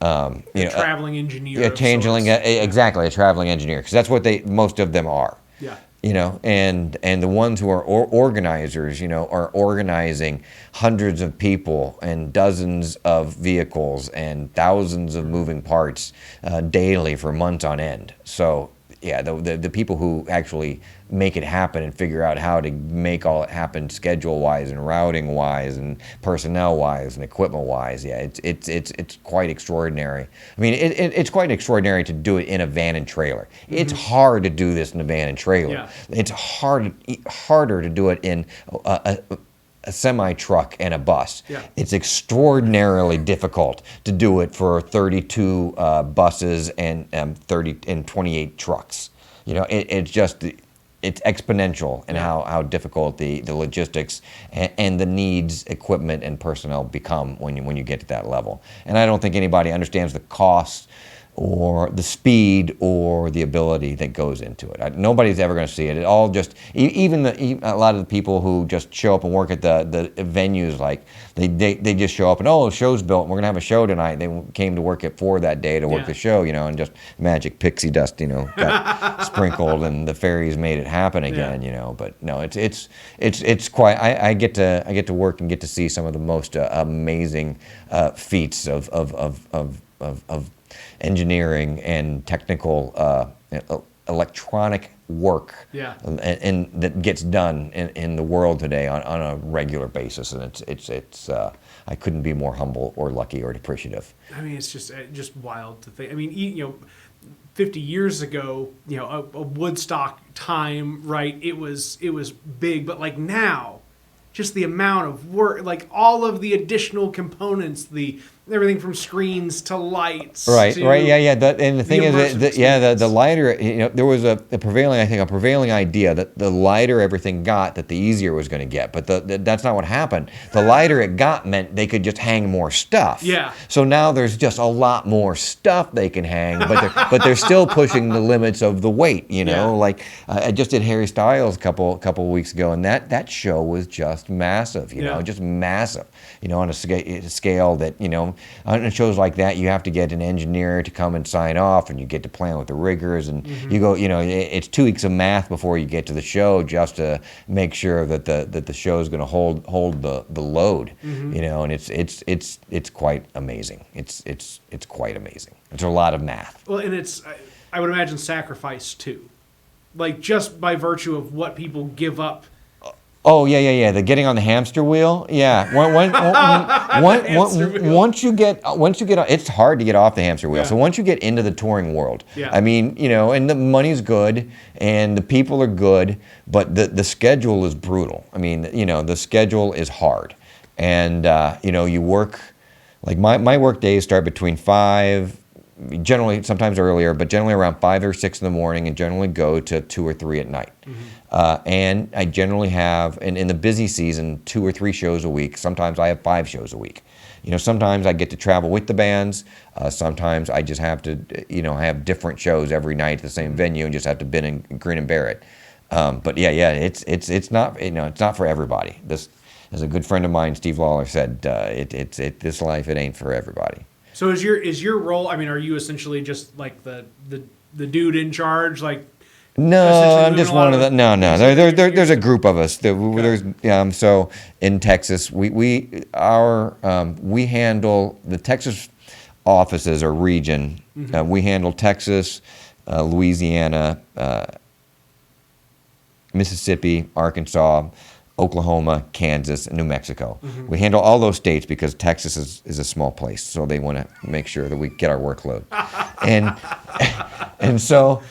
A traveling engineer. Exactly, a traveling engineer, because that's what most of them are. Yeah. And the ones who are organizers, are organizing hundreds of people and dozens of vehicles and thousands of moving parts daily for months on end. So yeah, the people who actually make it happen and figure out how to make all it happen schedule-wise and routing-wise and personnel-wise and equipment-wise, yeah, it's quite extraordinary. I mean, it's quite extraordinary to do it in a van and trailer. Mm-hmm. It's hard to do this in a van and trailer. Yeah. It's harder to do it in a semi-truck and a bus. Yeah. It's extraordinarily difficult to do it for 32 buses and 28 trucks. It's exponential in how difficult the logistics and the needs, equipment, and personnel become when you get to that level. And I don't think anybody understands the cost or the speed or the ability that goes into it. Nobody's ever going to see it. It all just, even a lot of the people who just show up and work at the venues, like they just show up and, oh, the show's built, and we're going to have a show tonight. They came to work at 4 that day to work the show, and just magic pixie dust, got sprinkled, and the fairies made it happen again, But no, it's quite. I get to work and get to see some of the most amazing feats of engineering and technical electronic work and that gets done in the world today on a regular basis, and it's I couldn't be more humble or lucky or appreciative. I mean, it's just wild to think. I mean, 50 years ago, a Woodstock time, right? It was big, but like now, just the amount of work, like all of the additional components, everything from screens to lights. Right. Yeah. And the thing is, the lighter, there was a prevailing idea that the lighter everything got, that the easier it was going to get. But that's not what happened. The lighter it got meant they could just hang more stuff. Yeah. So now there's just a lot more stuff they can hang, but they're still pushing the limits of the weight. Like I just did Harry Styles a couple of weeks ago, and that show was just massive. Just massive. On a scale that on shows like that, you have to get an engineer to come and sign off, and you get to plan with the riggers, and you go, it's 2 weeks of math before you get to the show, just to make sure that the show is going to hold the load, and it's quite amazing. It's quite amazing. It's a lot of math. Well, and I would imagine sacrifice too, like just by virtue of what people give up. Oh yeah. The getting on the hamster wheel. Yeah. Once you get, it's hard to get off the hamster wheel. Yeah. So once you get into the touring world, yeah. I mean, and the money's good and the people are good, but the schedule is brutal. I mean, the schedule is hard, and you work, like my work days start between 5. Generally, sometimes earlier, but generally around 5 or 6 in the morning, and generally go to 2 or 3 at night. And I generally have, and in the busy season, 2 or 3 shows a week. Sometimes I have 5 shows a week. Sometimes I get to travel with the bands. Sometimes I just have to, have different shows every night at the same venue, and just have to grin and bear it. But it's not, it's not for everybody. This, as a good friend of mine, Steve Lawler, said, this life, it ain't for everybody. So is your role? I mean, are you essentially just like the dude in charge? Like, no, I'm just one of the. No. There's a group of us. There's so in Texas, we handle the Texas offices or region. We handle Texas, Louisiana, Mississippi, Arkansas, Oklahoma, Kansas, and New Mexico. We handle all those states because Texas is a small place, so they want to make sure that we get our workload. and so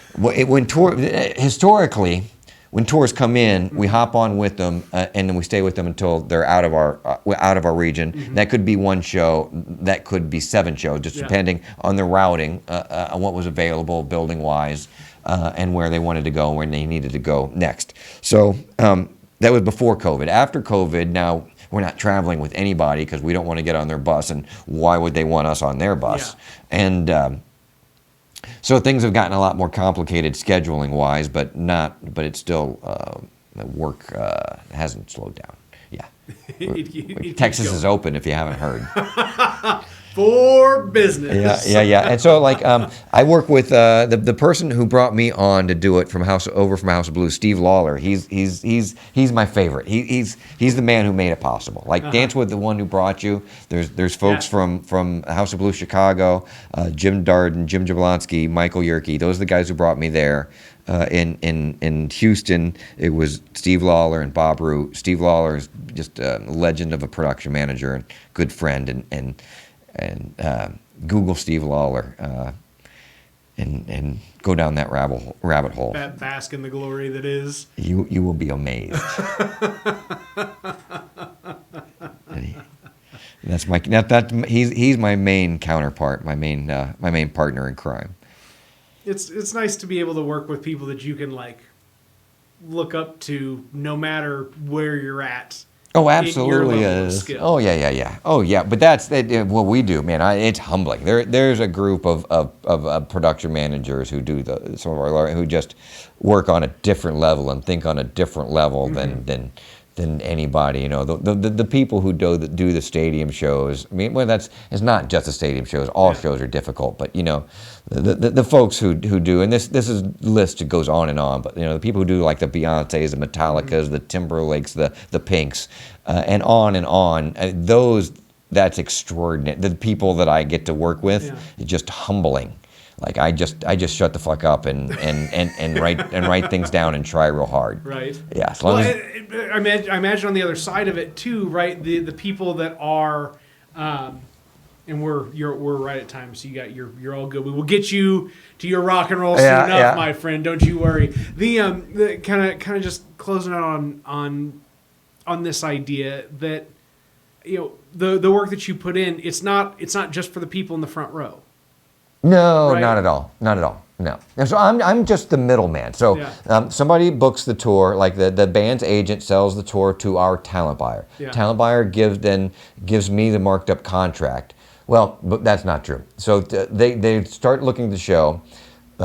historically, when tours come in, we hop on with them, and then we stay with them until they're out of our region. That could be 1 show, that could be 7 shows, just depending on the routing, on what was available building wise, and where they wanted to go, and where they needed to go next. So. That was before COVID. After COVID, now we're not traveling with anybody because we don't want to get on their bus, and why would they want us on their bus? Yeah. And so things have gotten a lot more complicated scheduling wise, but it's still the work hasn't slowed down. Yeah, Texas is open if you haven't heard. For business. Yeah. And so, like, I work with the person who brought me on to do it from House of Blues, Steve Lawler. He's my favorite. He's the man who made it possible. Like, Dance with the one who brought you. There's folks from House of Blues Chicago, Jim Darden, Jim Jablonski, Michael Yerke. Those are the guys who brought me there. In Houston, it was Steve Lawler and Bob Root. Steve Lawler is just a legend of a production manager and good friend, and Google Steve Lawler and go down that rabbit hole. Bask in the glory that is. You will be amazed. He's my main counterpart, my main partner in crime. It's nice to be able to work with people that you can like look up to no matter where you're at. Oh, your absolutely level of is. skill. Oh, yeah. Oh, yeah. But that's what we do, man. It's humbling. There's a group of production managers who do some of our who just work on a different level and think on a different level than anybody. You know, the people who do the stadium shows. I mean, well, it's not just the stadium shows. All shows are difficult, but you know, the folks who do, and this is a list that goes on and on. But you know, the people who do like the Beyoncés, the Metallicas, the Timberlakes, the Pinks, and on and on. That's extraordinary. The people that I get to work with, is just humbling. Like I just shut the fuck up and write things down and try real hard. Right. Yeah. As long as I imagine on the other side of it too, right? The people that are, and we're right at time, so you're all good. We will get you to your rock and roll soon enough, my friend. Don't you worry. The kind of just closing out on this idea that you know the work that you put in, it's not just for the people in the front row. No, right? not at all. No. And so I'm just the middleman. So somebody books the tour, like the band's agent sells the tour to our talent buyer. Yeah. Talent buyer gives me the marked up contract. Well, but that's not true. So they start looking at the show.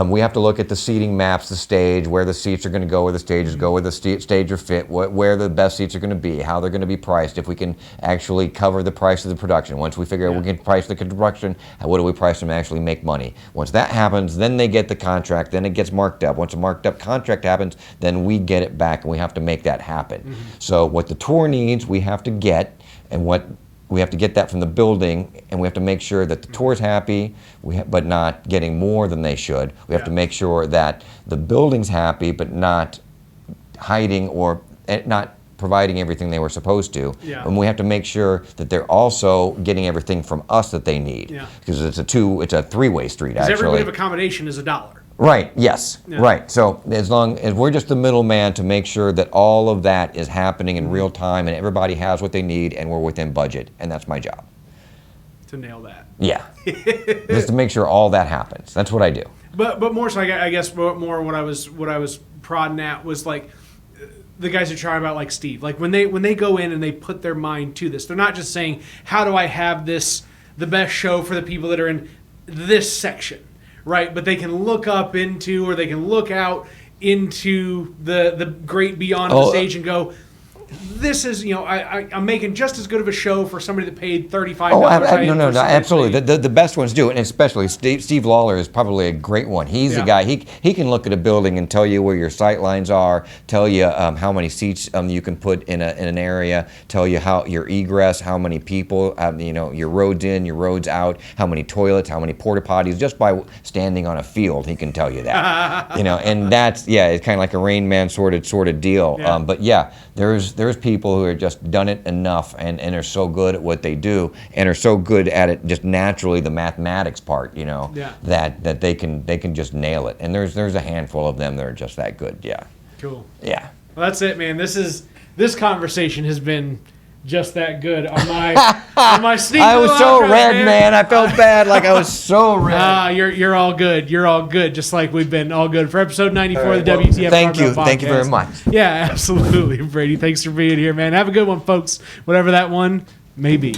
We have to look at the seating maps, the stage, where the seats are going to go, where the stages go, where the stage are fit, where the best seats are going to be, how they're going to be priced, if we can actually cover the price of the production. Once we figure out we can price the production, what do we price them to actually make money? Once that happens, then they get the contract, then it gets marked up. Once a marked up contract happens, then we get it back, and we have to make that happen. So what the tour needs, we have to get, and we have to get that from the building, and we have to make sure that the tour's happy, but not getting more than they should. We have to make sure that the building's happy, but not hiding or not providing everything they were supposed to. Yeah. And we have to make sure that they're also getting everything from us that they need. Yeah. Because it's a three-way street, Because actually. every bit of accommodation is $1. Right, yes, Yeah. right. So as long as we're just the middleman to make sure that all of that is happening in real time and everybody has what they need and we're within budget, and that's my job. To nail that. Yeah, just to make sure all that happens. That's what I do. But more so, I guess more what I was prodding at was like the guys who try about like Steve, like when they go in and they put their mind to this, they're not just saying how do I have the best show for the people that are in this section. Right, but they can look up into, or they can look out into the great beyond the stage and go, this is, you know, I'm making just as good of a show for somebody that paid $35. No, absolutely. The best ones do, and especially Steve Lawler is probably a great one. He's the guy. He can look at a building and tell you where your sight lines are, tell you how many seats you can put in an area, tell you how your egress, how many people, you know, your roads in, your roads out, how many toilets, how many porta potties. Just by standing on a field, he can tell you that. You know, and that's it's kind of like a Rain Man sort of deal. Yeah. But there's people who are just done it enough and are so good at what they do and are so good at it just naturally, the mathematics part, you know, that they can just nail it. And there's a handful of them that are just that good. Yeah. Cool. Yeah. Well, that's it, man. This conversation has been just that good on my sneak. I was so red, man. I felt bad, like I was so red. You're all good. You're all good, just like we've been all good for episode 94 of the WTF. Thank you. Podcast. Thank you very much. Yeah, absolutely, Brady. Thanks for being here, man. Have a good one, folks. Whatever that one may be.